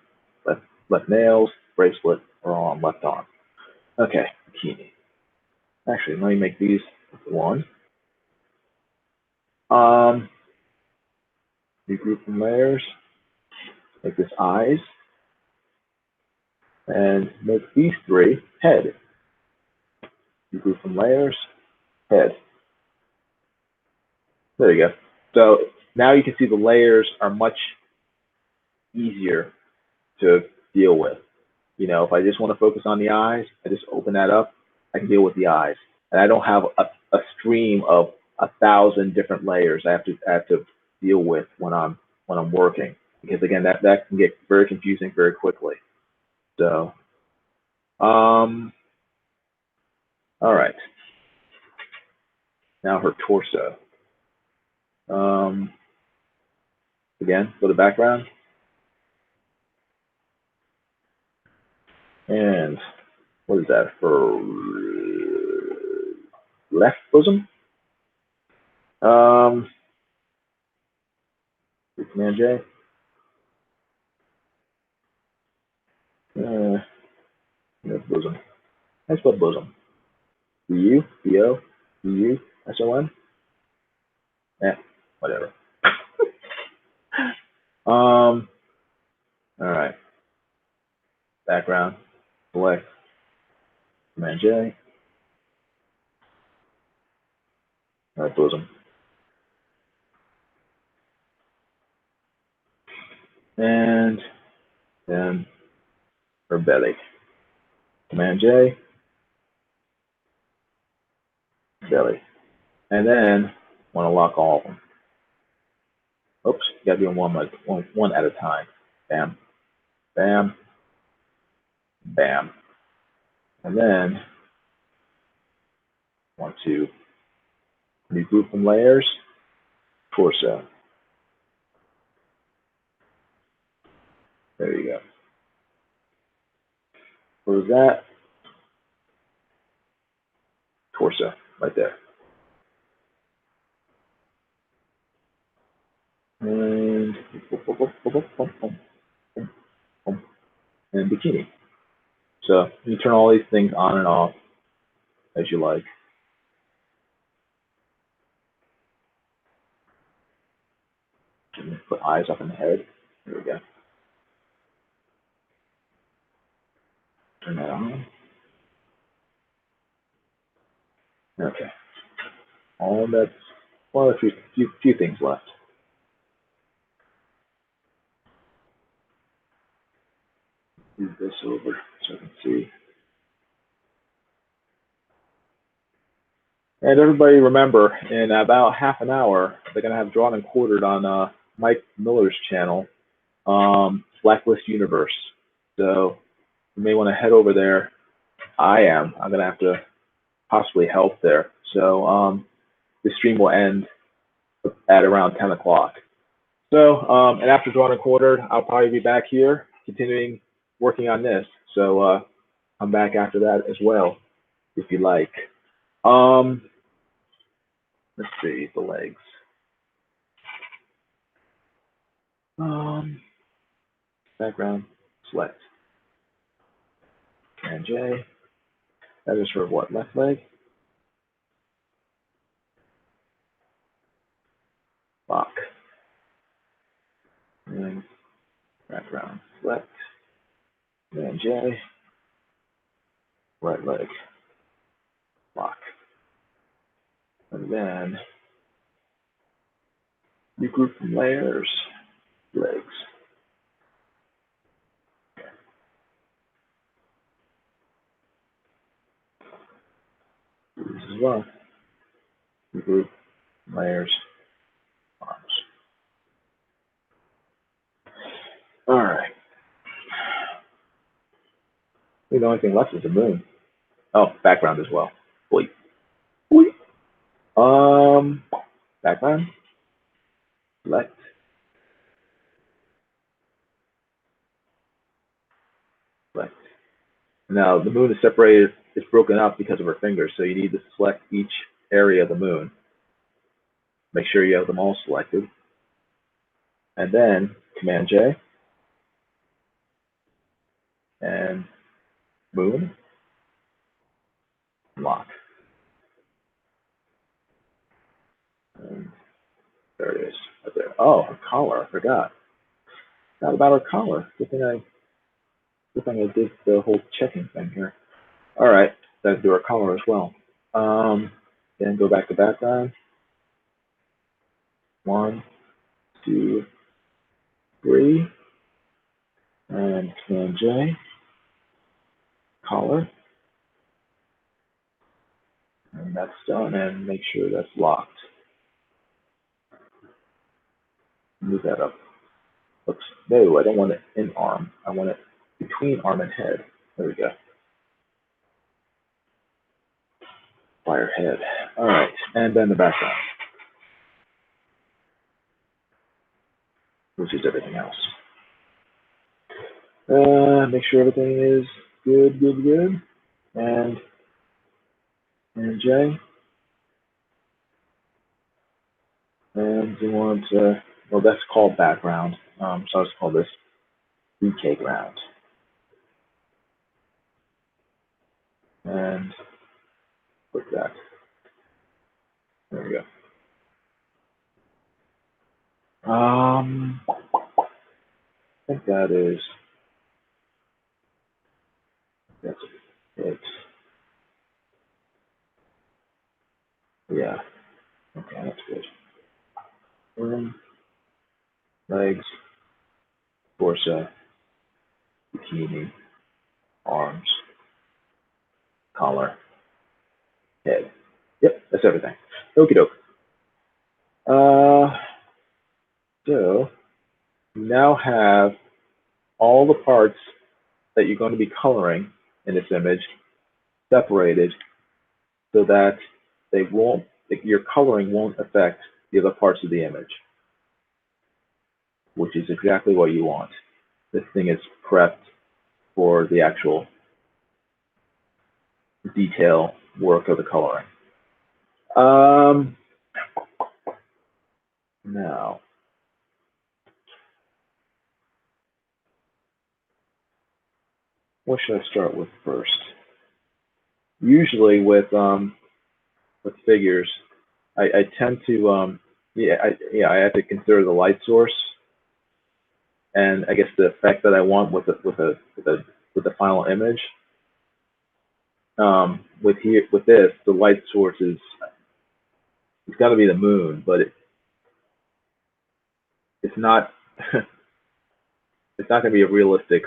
Speaker 1: left nails, bracelet are all on left arm. Okay, bikini. Actually, let me make these one. Regroup from layers. Make this eyes. And make these 3 head. Regroup from layers, head. There you go. So now you can see the layers are much easier to deal with. You know, if I just want to focus on the eyes, I just open that up. I can deal with the eyes, and I don't have a stream of 1,000 different layers I have to deal with when I'm working, because again that can get very confusing very quickly. So, all right. Now her torso. Again, go to background. And what is that for left bosom? Command J. Left bosom. I spelled bosom. B-U, B-O, B-U, S-O-N. Whatever. All right. Background, select, Command J. All right, bosom. And then her belly. Command J, belly. And then want to lock all of them. Oops, you gotta do them one at a time. Bam, bam, bam. And then want to regroup from layers, torso. There you go. What is that? Torso, right there. And bikini. So you turn all these things on and off as you like. And put eyes up in the head. There we go. Turn that on. Okay. All that's well, a few things left. move this over so I can see. And everybody remember, in about half an hour, they're going to have Drawn and Quartered on Mike Miller's channel, Blacklist Universe. So you may want to head over there. I'm going to have to possibly help there. So the stream will end at around 10 o'clock. So, and after Drawn and Quartered, I'll probably be back here continuing working on this. So come back after that as well, if you like. Let's see, the legs. Background, select. And J. That is for what, left leg? Lock. And background, select. And J. Right leg. Lock. And then regroup from layers, legs. This as well. Regroup, layers, arms. All right. I think the only thing left is the moon. Oh, background as well. Wait. Background. Select. Select. Now the moon is separated. It's broken up because of her fingers, so you need to select each area of the moon. Make sure you have them all selected, and then Command J and moon. Lock. And there it is, right there. Oh, her collar, I forgot. Not about her collar. Good thing I did the whole checking thing here. All right, let's do our collar as well. Then go back to background. 1, 2, 3, and Command J. Collar. And that's done, and make sure that's locked. Move that up. Oops, no, I don't want it in arm. I want it between arm and head. There we go. Fire head. All right, and then the background, which is everything else. Make sure everything is good. And J. And you want, well, that's called background. So I'll just call this BK ground. And click that. There we go. I think that's it. Yeah. Okay, that's good. Legs, torso, bikini, arms, collar, head. Yep, that's everything. Okie doke. So you now have all the parts that you're going to be coloring in this image separated so that they won't, your coloring won't affect the other parts of the image, which is exactly what you want. This thing is prepped for the actual detail work of the coloring. Now, what should I start with first? Usually with figures, I tend to I have to consider the light source and I guess the effect that I want with the final image. With this, the light source is, it's got to be the moon, but it's not it's not going to be a realistic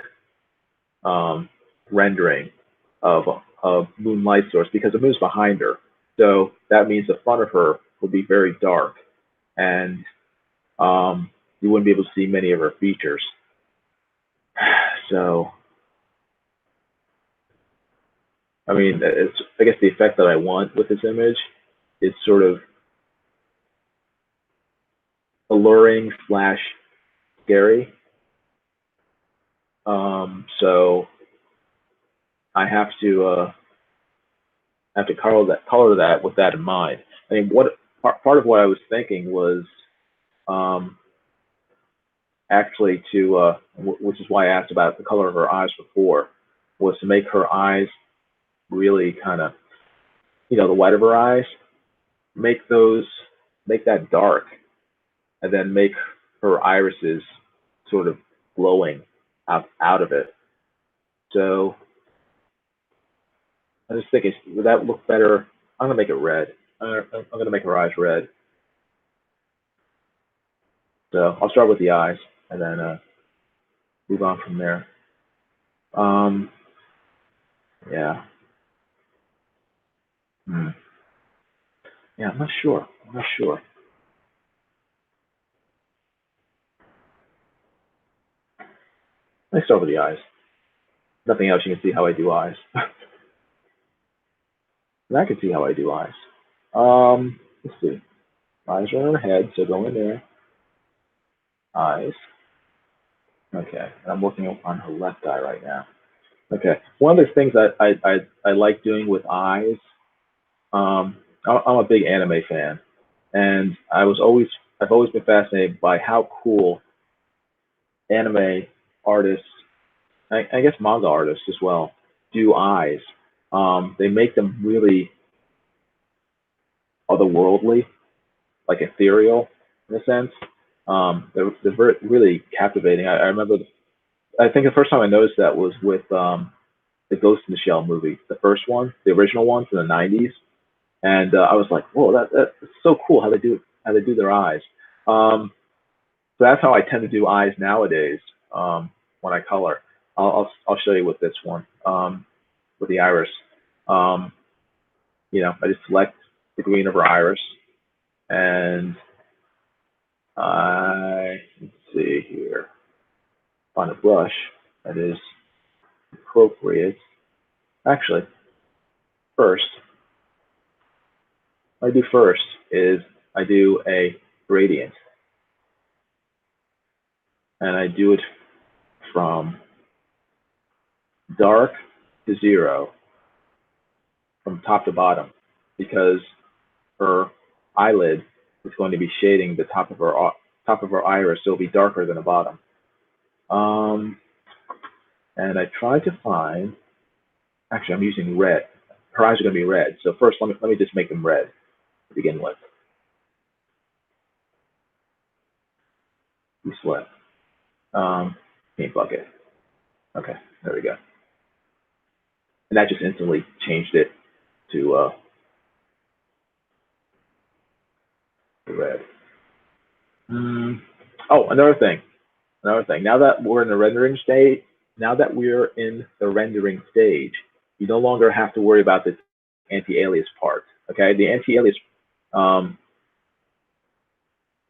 Speaker 1: rendering of moon light source because the moon's behind her. So that means the front of her will be very dark, and you wouldn't be able to see many of her features. So, I mean, I guess the effect that I want with this image is sort of alluring / scary. So I have to color that with that in mind. I mean, what part of what I was thinking was actually to, which is why I asked about the color of her eyes before, was to make her eyes really kind of, the white of her eyes, make that dark, and then make her irises sort of glowing out of it. So I just think, would that look better? I'm gonna make it red. I'm gonna make her eyes red. So I'll start with the eyes and then move on from there. Yeah. Yeah, I'm not sure. Let's start with the eyes. Nothing else, you can see how I do eyes. And I can see how I do eyes. Let's see. Eyes are on her head, so go in there. Eyes. Okay, and I'm looking on her left eye right now. Okay, one of the things that I like doing with eyes, I'm a big anime fan, and I've always been fascinated by how cool anime artists, I guess manga artists as well, do eyes. They make them really otherworldly, like ethereal in a sense. They're really captivating. I remember, I think the first time I noticed that was with the Ghost in the Shell movie, the first one, the original one from the '90s, and I was like, whoa, that's so cool how they do their eyes. So that's how I tend to do eyes nowadays when I color. I'll show you with this one with the iris. I just select the green of her iris, and let's see here, find a brush that is appropriate. Actually, first, what I do first is I do a gradient, and I do it from dark to 0, from top to bottom, because her eyelid is going to be shading the top of her iris, so it'll be darker than the bottom. And I try to find. Actually, I'm using red. Her eyes are going to be red. So first, let me just make them red to begin with. You select paint bucket. Okay, there we go. And that just instantly changed it to red. Oh, another thing. Now that we're in the rendering stage, you no longer have to worry about this anti-alias part. Okay, the anti-alias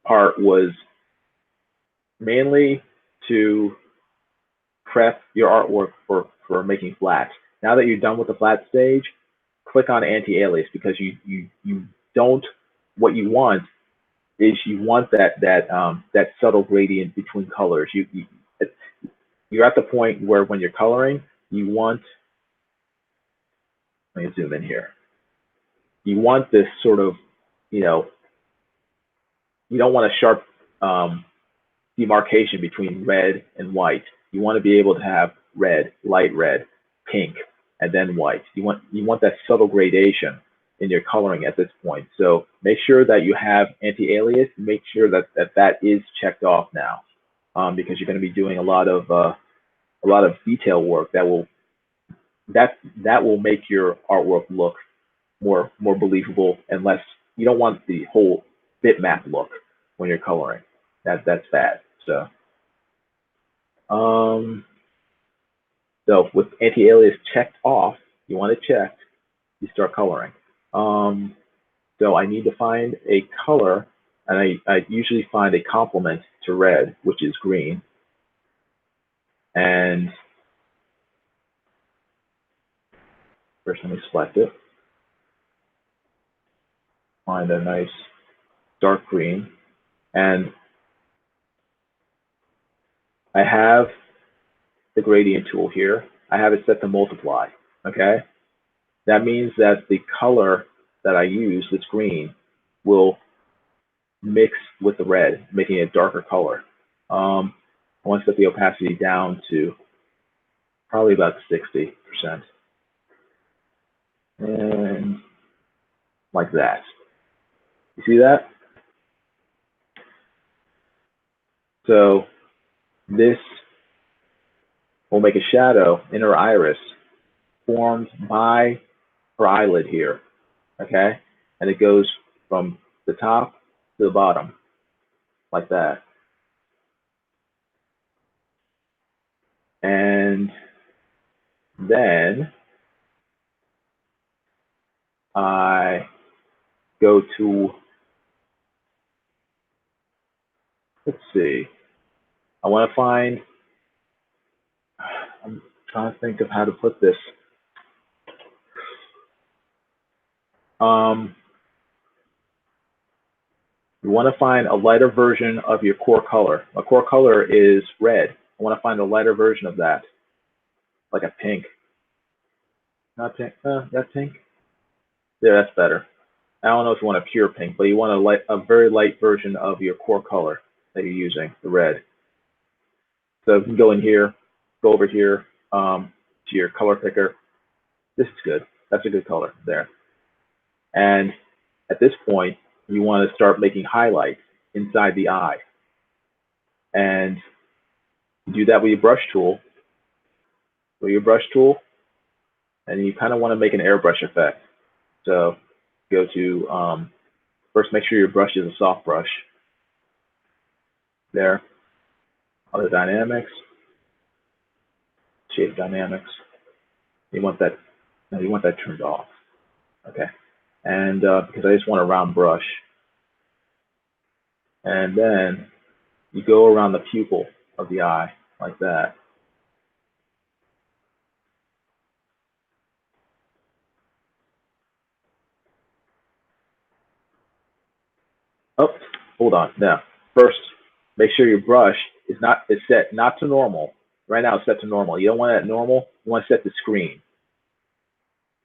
Speaker 1: part was mainly to prep your artwork for making flats. Now that you're done with the flat stage, click on anti-alias, because you don't, what you want is you want that subtle gradient between colors. You're at the point where when you're coloring, you want, let me zoom in here. You want this sort of, you don't want a sharp demarcation between red and white. You want to be able to have red, light red, pink, and then white. You want that subtle gradation in your coloring at this point. So make sure that you have anti-alias. Make sure that is checked off now, because you're going to be doing a lot of detail work that will make your artwork look more believable, and less. You don't want the whole bitmap look when you're coloring. That's bad. So So with anti-alias checked off, you want it checked, you start coloring. So I need to find a color, and I usually find a complement to red, which is green. And first let me select it. Find a nice dark green. And I have the gradient tool here. I have it set to multiply, okay? That means that the color that I use, this green, will mix with the red, making it a darker color. I want to set the opacity down to probably about 60%. And like that. You see that? So this will make a shadow in her iris formed by her eyelid here, okay? And it goes from the top to the bottom, like that. And then I go to, let's see, I want to find, I'm trying to think of how to put this. You want to find a lighter version of your core color. My core color is red. I want to find a lighter version of that, like a pink. Not pink, that's pink. Yeah, that's better. I don't know if you want a pure pink, but you want a very light version of your core color that you're using, the red. So you can go in here, go over here to your color picker. This is good. That's a good color there. And at this point, you want to start making highlights inside the eye. And you do that with your brush tool. And you kind of want to make an airbrush effect. So go to, first make sure your brush is a soft brush. There. Other dynamics. Shape dynamics. You want that turned off. Okay. And because I just want a round brush. And then you go around the pupil of the eye like that. Oh, hold on. Now, first, make sure your brush is set not to normal. Right now, it's set to normal. You don't want it at normal. You want to set to screen.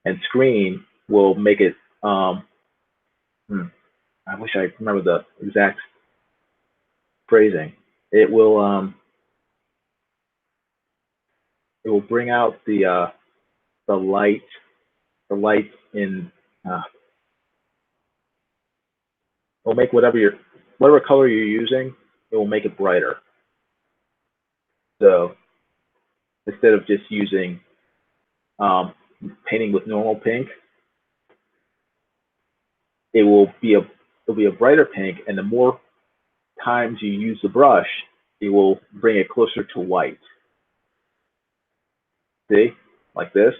Speaker 1: And screen will make it. I wish I remember the exact phrasing. It will bring out the light in. It'll make whatever color you're using. It will make it brighter. So instead of just using painting with normal pink, it will be a brighter pink, and the more times you use the brush, it will bring it closer to white. See, like this,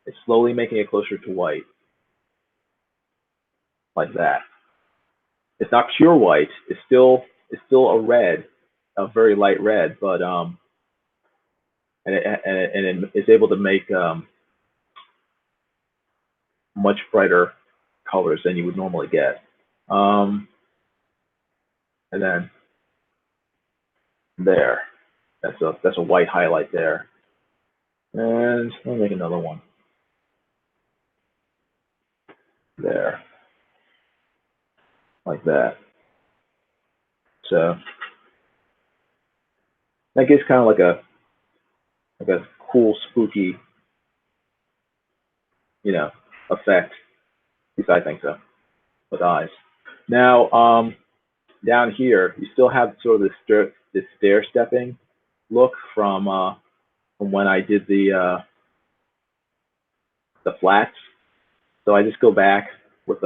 Speaker 1: it's slowly making it closer to white, like that. It's not pure white. It's still a red, a very light red, but and it's able to make much brighter colors than you would normally get. And then there, that's a white highlight there. And let me make another one. There, like that. So that gives kind of like a cool, spooky, effect. At least I think so, with eyes. Now, down here, you still have sort of this stair-stepping look from when I did the flats. So I just go back with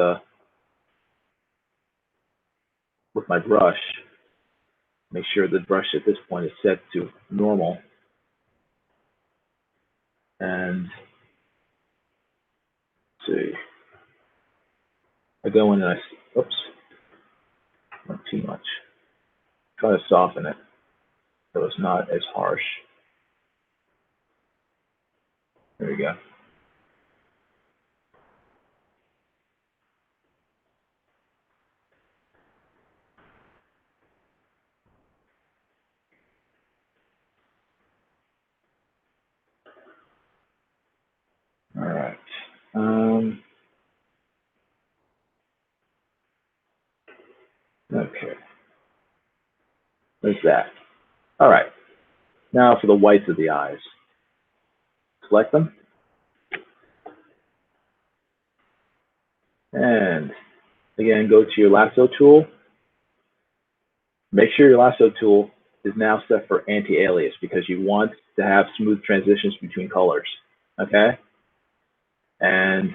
Speaker 1: my brush, make sure the brush at this point is set to normal. And let's see, I go in and oops, not too much. Try to soften it so it's not as harsh. There we go. All right. Okay. There's that. All right. Now for the whites of the eyes. Select them. And again, go to your lasso tool. Make sure your lasso tool is now set for anti-alias because you want to have smooth transitions between colors. Okay? And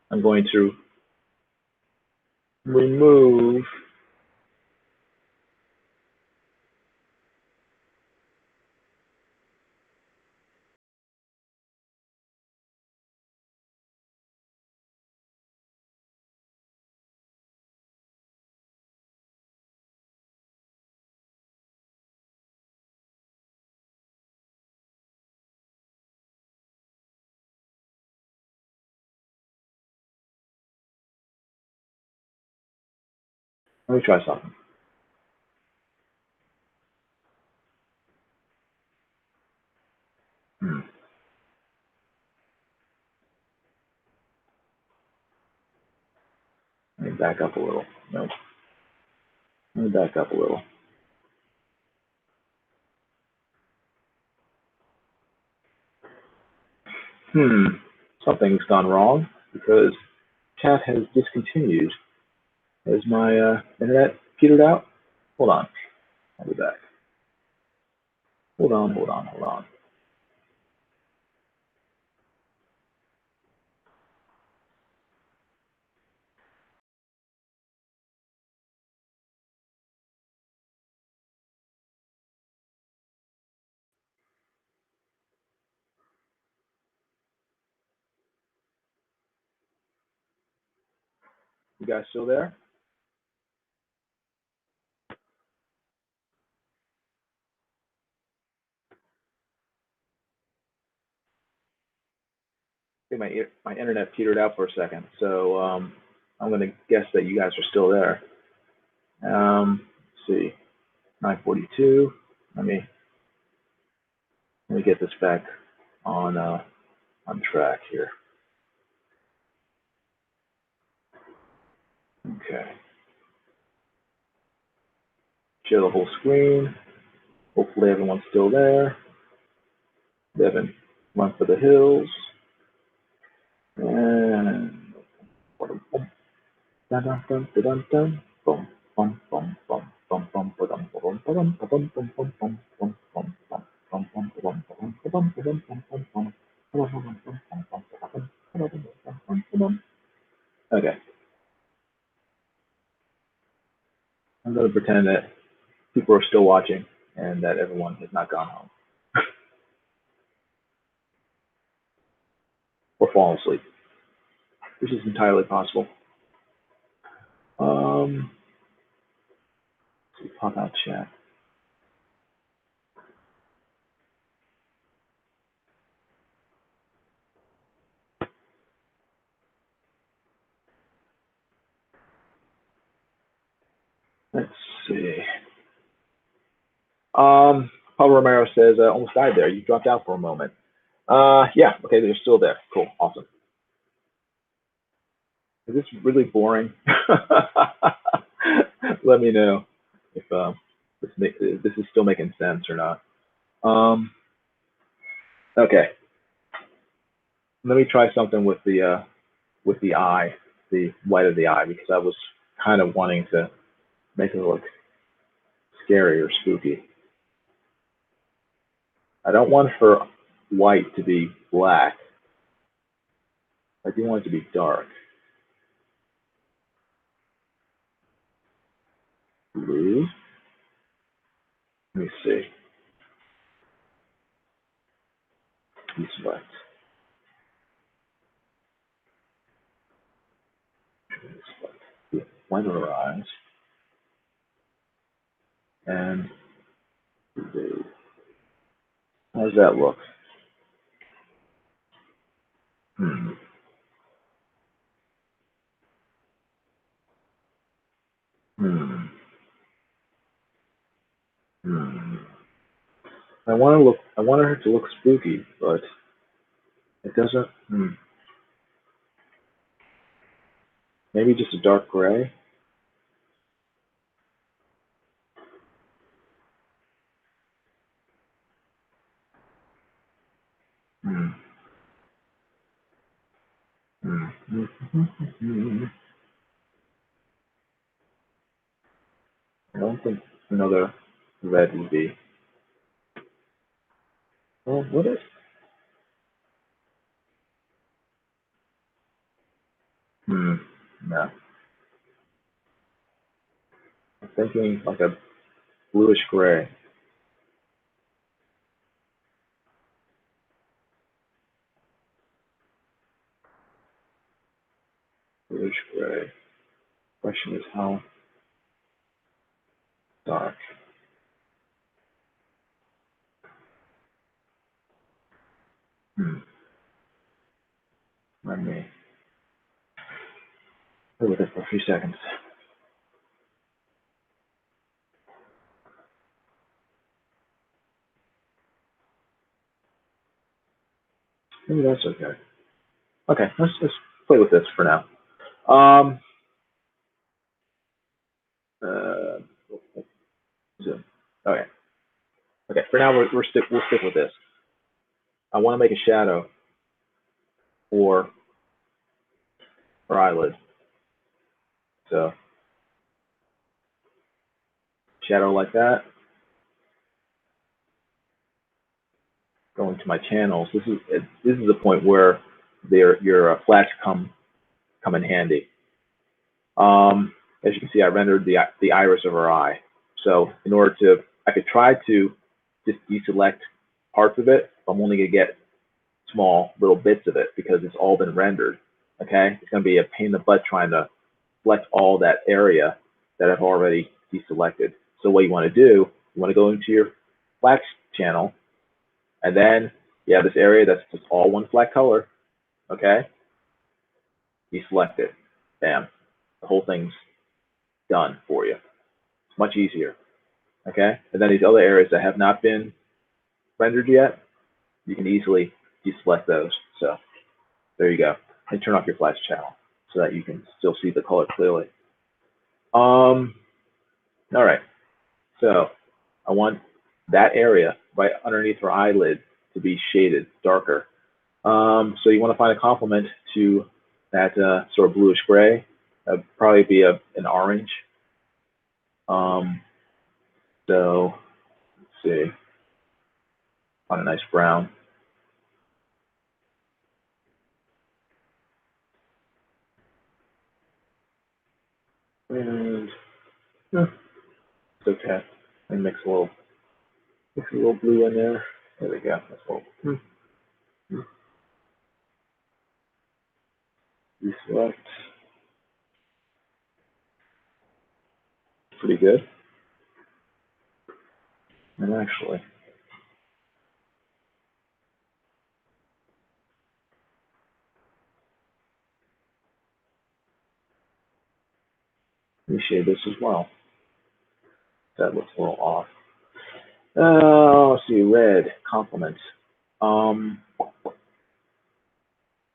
Speaker 1: I'm going to remove let me try something. Let me back up a little. No. Let me back up a little. Something's gone wrong because chat has discontinued. Has my internet petered out? Hold on. I'll be back. Hold on. You guys still there? I think my internet petered out for a second, so I'm going to guess that you guys are still there. Let's see, 9:42. Let me get this back on track here. Okay. Share the whole screen. Hopefully everyone's still there. Devin, run for the hills. And okay. I'm going to pretend that people are still watching and that everyone has not gone home or fallen asleep, which is entirely possible. Let's see, pop out chat. Let's see. Pablo Romero says, almost died there. You dropped out for a moment. Yeah, okay, they're still there. Cool, awesome. Is this really boring? Let me know if this is still making sense or not. Okay, let me try something with the eye, the white of the eye, because I was kind of wanting to make it look scary or spooky. I don't want her white to be black. I do want it to be dark. Blue. Let me see. Select. white of her eyes. And how does that look? Hmm. Hmm. Hmm. I want her to look spooky, but it doesn't. Hmm. Maybe just a dark gray. Hmm. Hmm. Hmm. I don't think another red would be. Well, what is? Hmm. No. I'm thinking like a bluish gray. Bluish gray. Question is how dark. Hmm. Let me play with it for a few seconds. Maybe that's okay. Okay, let's just play with this for now. Um. Uh. Zoom. Okay. Okay. For now, we'll stick with this. I want to make a shadow for her eyelid. So shadow like that. Going to my channels. This is the point where your flash come in handy. As you can see, I rendered the iris of her eye. So in order to, I could try to just deselect parts of it. I'm only going to get small little bits of it because it's all been rendered. Okay, it's going to be a pain in the butt trying to select all that area that I've already deselected. So what you want to do, you want to go into your flash channel, and then you have this area that's just all one flat color. Okay, deselect it. Bam, the whole thing's done for you. It's much easier. Okay, and then these other areas that have not been rendered yet, you can easily deselect those. So there you go. And turn off your flash channel so that you can still see the color clearly. All right. So I want that area right underneath her eyelid to be shaded darker. So you want to find a complement to that sort of bluish gray. That'd probably be an orange. So let's see, on a nice brown. And it's okay. And mix a little blue in there. There we go. That's a little. Deselect. Pretty good. And actually, let me shade this as well. That looks a little off. Let's see, red complement.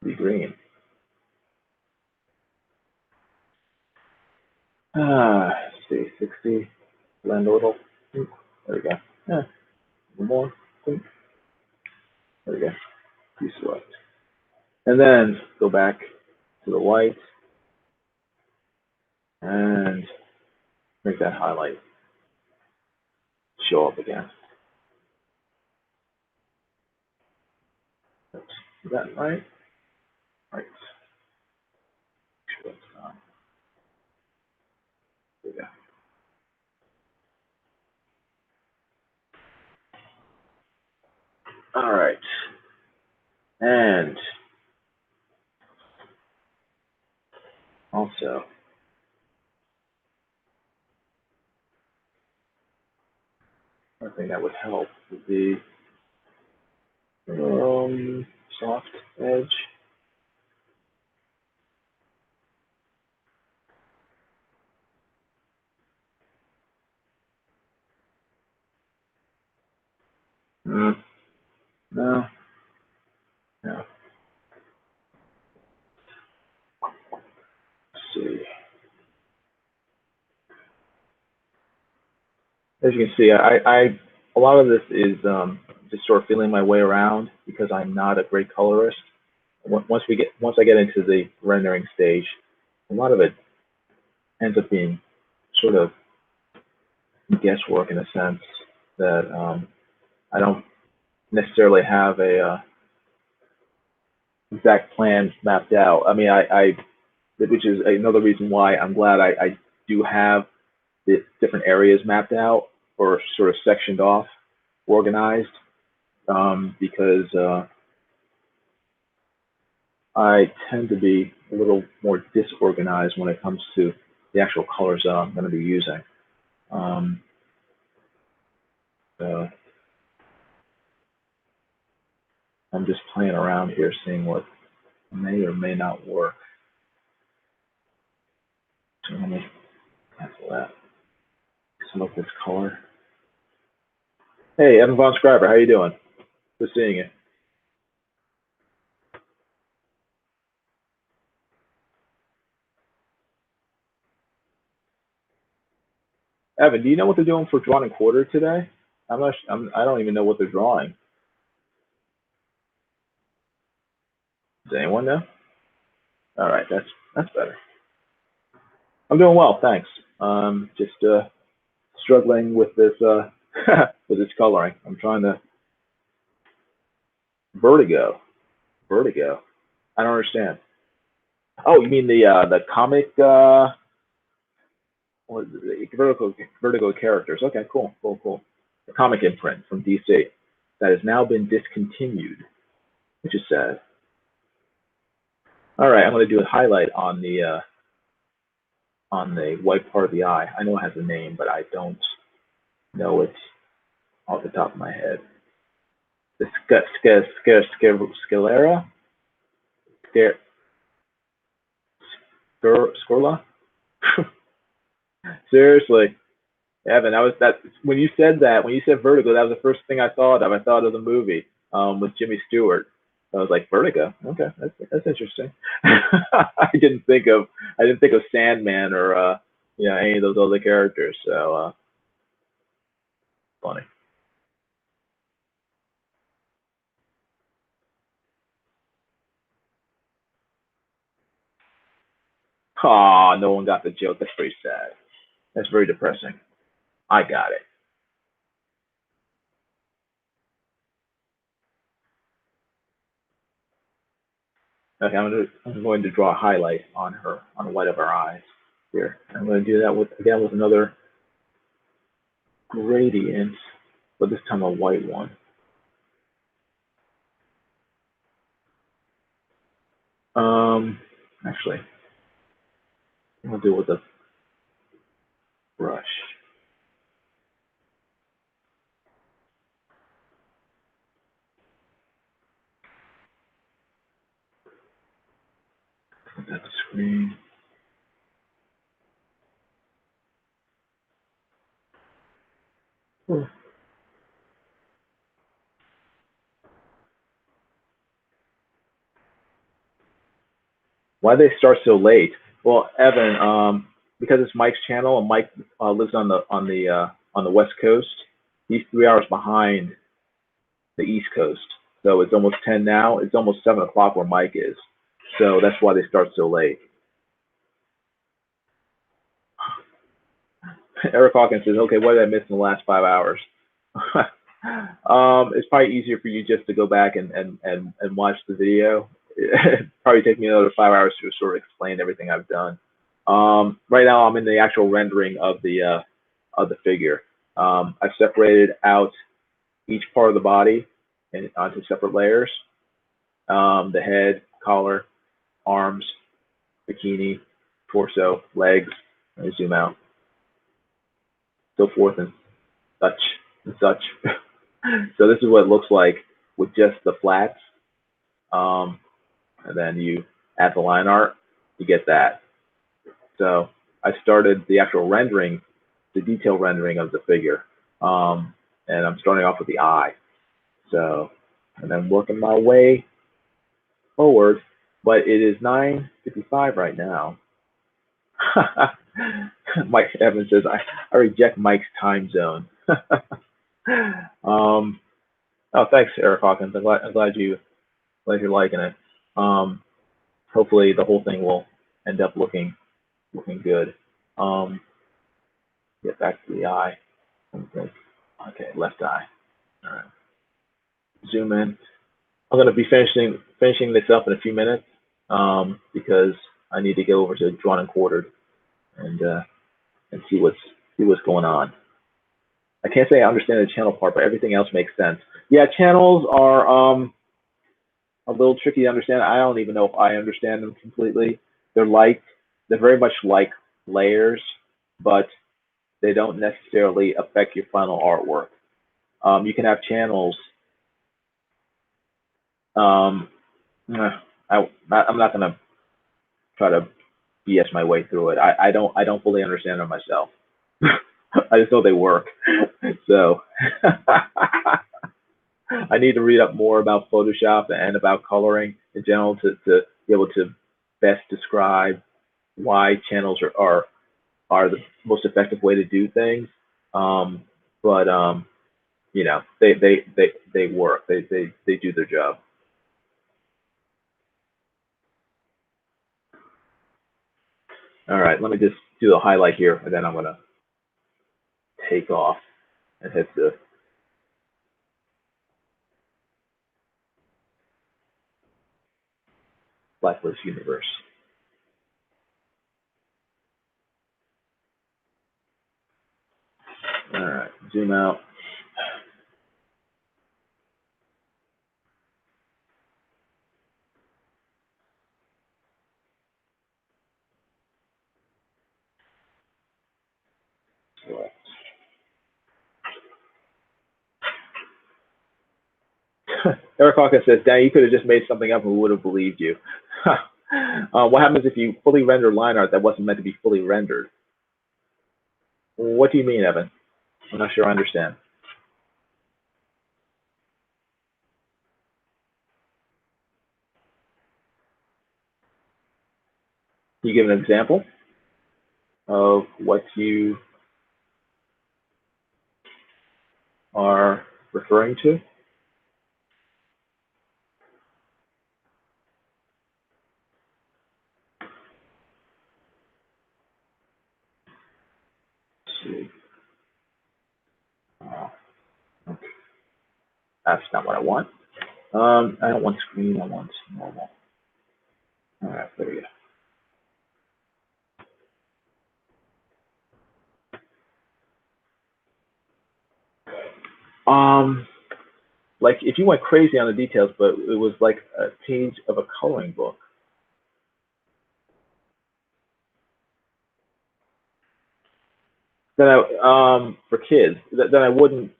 Speaker 1: Be green. Let's see, 60. Blend a little. There we go. Yeah, a little more. There we go. Deselect. And then go back to the white and make that highlight show up again. Oops. Is that right? Right. Sure that's not. There we go. All right. And also, thing that would help would be soft edge. No. No. Let's see. As you can see, a lot of this is just sort of feeling my way around because I'm not a great colorist. Once I get into the rendering stage, a lot of it ends up being sort of guesswork in a sense that I don't necessarily have a exact plan mapped out. I mean, which is another reason why I'm glad I do have the different areas mapped out or sort of sectioned off, organized, because I tend to be a little more disorganized when it comes to the actual colors that I'm going to be using. So I'm just playing around here, seeing what may or may not work. So let me cancel that. Select this color. Hey, Evan Von Scriber, how you doing? Good seeing you. Evan, do you know what they're doing for drawn and quarter today? I don't even know what they're drawing. Does anyone know? All right, that's better. I'm doing well, thanks. Just struggling with this with this coloring. I'm trying to vertigo. I don't understand. Oh, you mean the comic what is it? Vertigo characters? Okay, cool. The comic imprint from DC that has now been discontinued, which is sad. All right, I'm going to do a highlight on the white part of the eye. I know it has a name, but I don't know it off the top of my head. The sclera? Scorla? Seriously, Evan, when you said Vertigo, that was the first thing I thought of. I thought of the movie with Jimmy Stewart. I was like, Vertigo. Okay, that's interesting. I didn't think of Sandman or any of those other characters. So funny. Oh, no one got the joke. That's pretty sad. That's very depressing. I got it. Okay, I'm going to draw a highlight on the white of her eyes here. I'm going to do that with another gradient, but this time a white one. Actually, I'm going to do it with a brush. Put that to screen. Oh. Why they start so late? Well, Evan, because it's Mike's channel and Mike lives on the West Coast, he's 3 hours behind the East Coast. So it's almost 10 now. It's almost 7 o'clock where Mike is. So that's why they start so late. Eric Hawkins says, okay, what did I miss in the last 5 hours? It's probably easier for you just to go back and watch the video. It'd probably take me another 5 hours to sort of explain everything I've done. Right now, I'm in the actual rendering of the figure. I've separated out each part of the body onto separate layers. The head, collar, arms, bikini, torso, legs. Let me zoom out. So forth and such. and such. So this is what it looks like with just the flats. And then you add the line art, you get that. So I started the actual rendering, the detail rendering of the figure. And I'm starting off with the eye. So, and then working my way forward, but it is 9:55 right now. Mike Evans says, I reject Mike's time zone. Oh, thanks, Eric Hawkins. I'm glad you're liking it. Hopefully the whole thing will end up looking good. Get back to the eye. Okay, left eye. All right. Zoom in. I'm going to be finishing this up in a few minutes because I need to go over to drawn and quartered and see what's going on. I can't say I understand the channel part, but everything else makes sense. Yeah, channels are a little tricky to understand. I don't even know if I understand them completely. They're very much like layers, but they don't necessarily affect your final artwork. You can have channels. I'm not gonna try to BS my way through it. I don't fully understand them myself. I just know they work. So I need to read up more about Photoshop and about coloring in general to be able to best describe why channels are the most effective way to do things. But you know, they work. They do their job. All right, let me just do the highlight here, and then I'm gonna take off and hit the Blacklist universe. All right, zoom out. Eric Hawkins says, Dan, you could have just made something up and we would have believed you. What happens if you fully render line art that wasn't meant to be fully rendered? What do you mean, Evan? I'm not sure I understand. Can you give an example of what you are referring to? Let's see. Okay. That's not what I want. I don't want screen, I want normal. All right, there we go. Like if you went crazy on the details, but it was like a page of a coloring book. Then for kids, then I wouldn't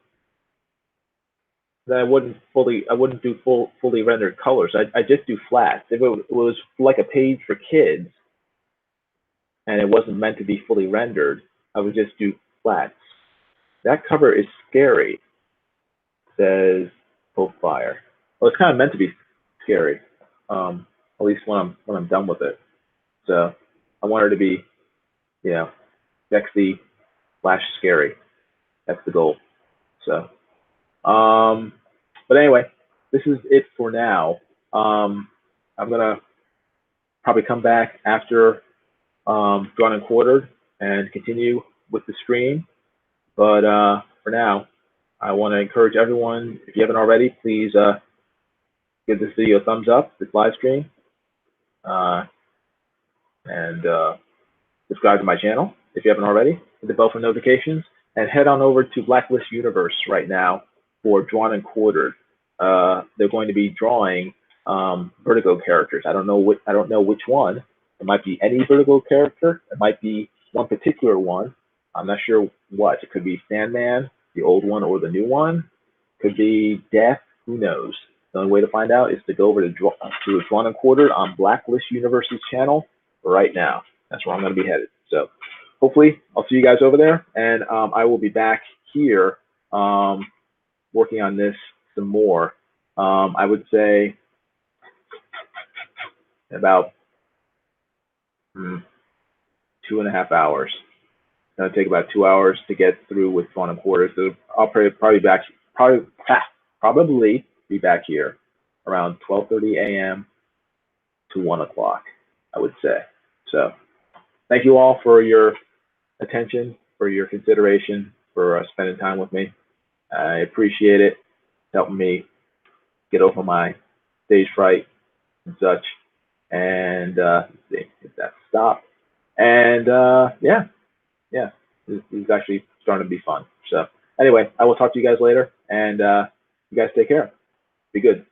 Speaker 1: do fully rendered colors. I just do flats. If it was like a page for kids and it wasn't meant to be fully rendered, I would just do flats. That cover is scary, says Hope Fire. Well, it's kind of meant to be scary, at least when I'm done with it. So I want her to be, you know, sexy / scary. That's the goal. So, but anyway, this is it for now. I'm gonna probably come back after drawn and quartered and continue with the stream. But for now, I want to encourage everyone, if you haven't already, please give this video a thumbs up, this live stream, and subscribe to my channel if you haven't already. Hit the bell for notifications, and head on over to Blacklist Universe right now for drawn and quartered. They're going to be drawing Vertigo characters. I don't know which one. It might be any Vertigo character. It might be one particular one. I'm not sure what. It could be Sandman. the old one or the new one. Could be death, who knows? The only way to find out is to go over to Drawn and Quartered on Blacklist University's channel right now. That's where I'm going to be headed. So hopefully I'll see you guys over there, and I will be back here working on this some more. I would say about 2.5 hours. It's going to take about 2 hours to get through with Drawn and Quartered. So I'll probably be back here around 12:30 a.m. to 1 o'clock, I would say. So thank you all for your attention, for your consideration, for spending time with me. I appreciate it. Helping me get over my stage fright and such. And let's see if that stopped. And yeah, this is actually starting to be fun. So anyway, I will talk to you guys later, and you guys take care. Be good.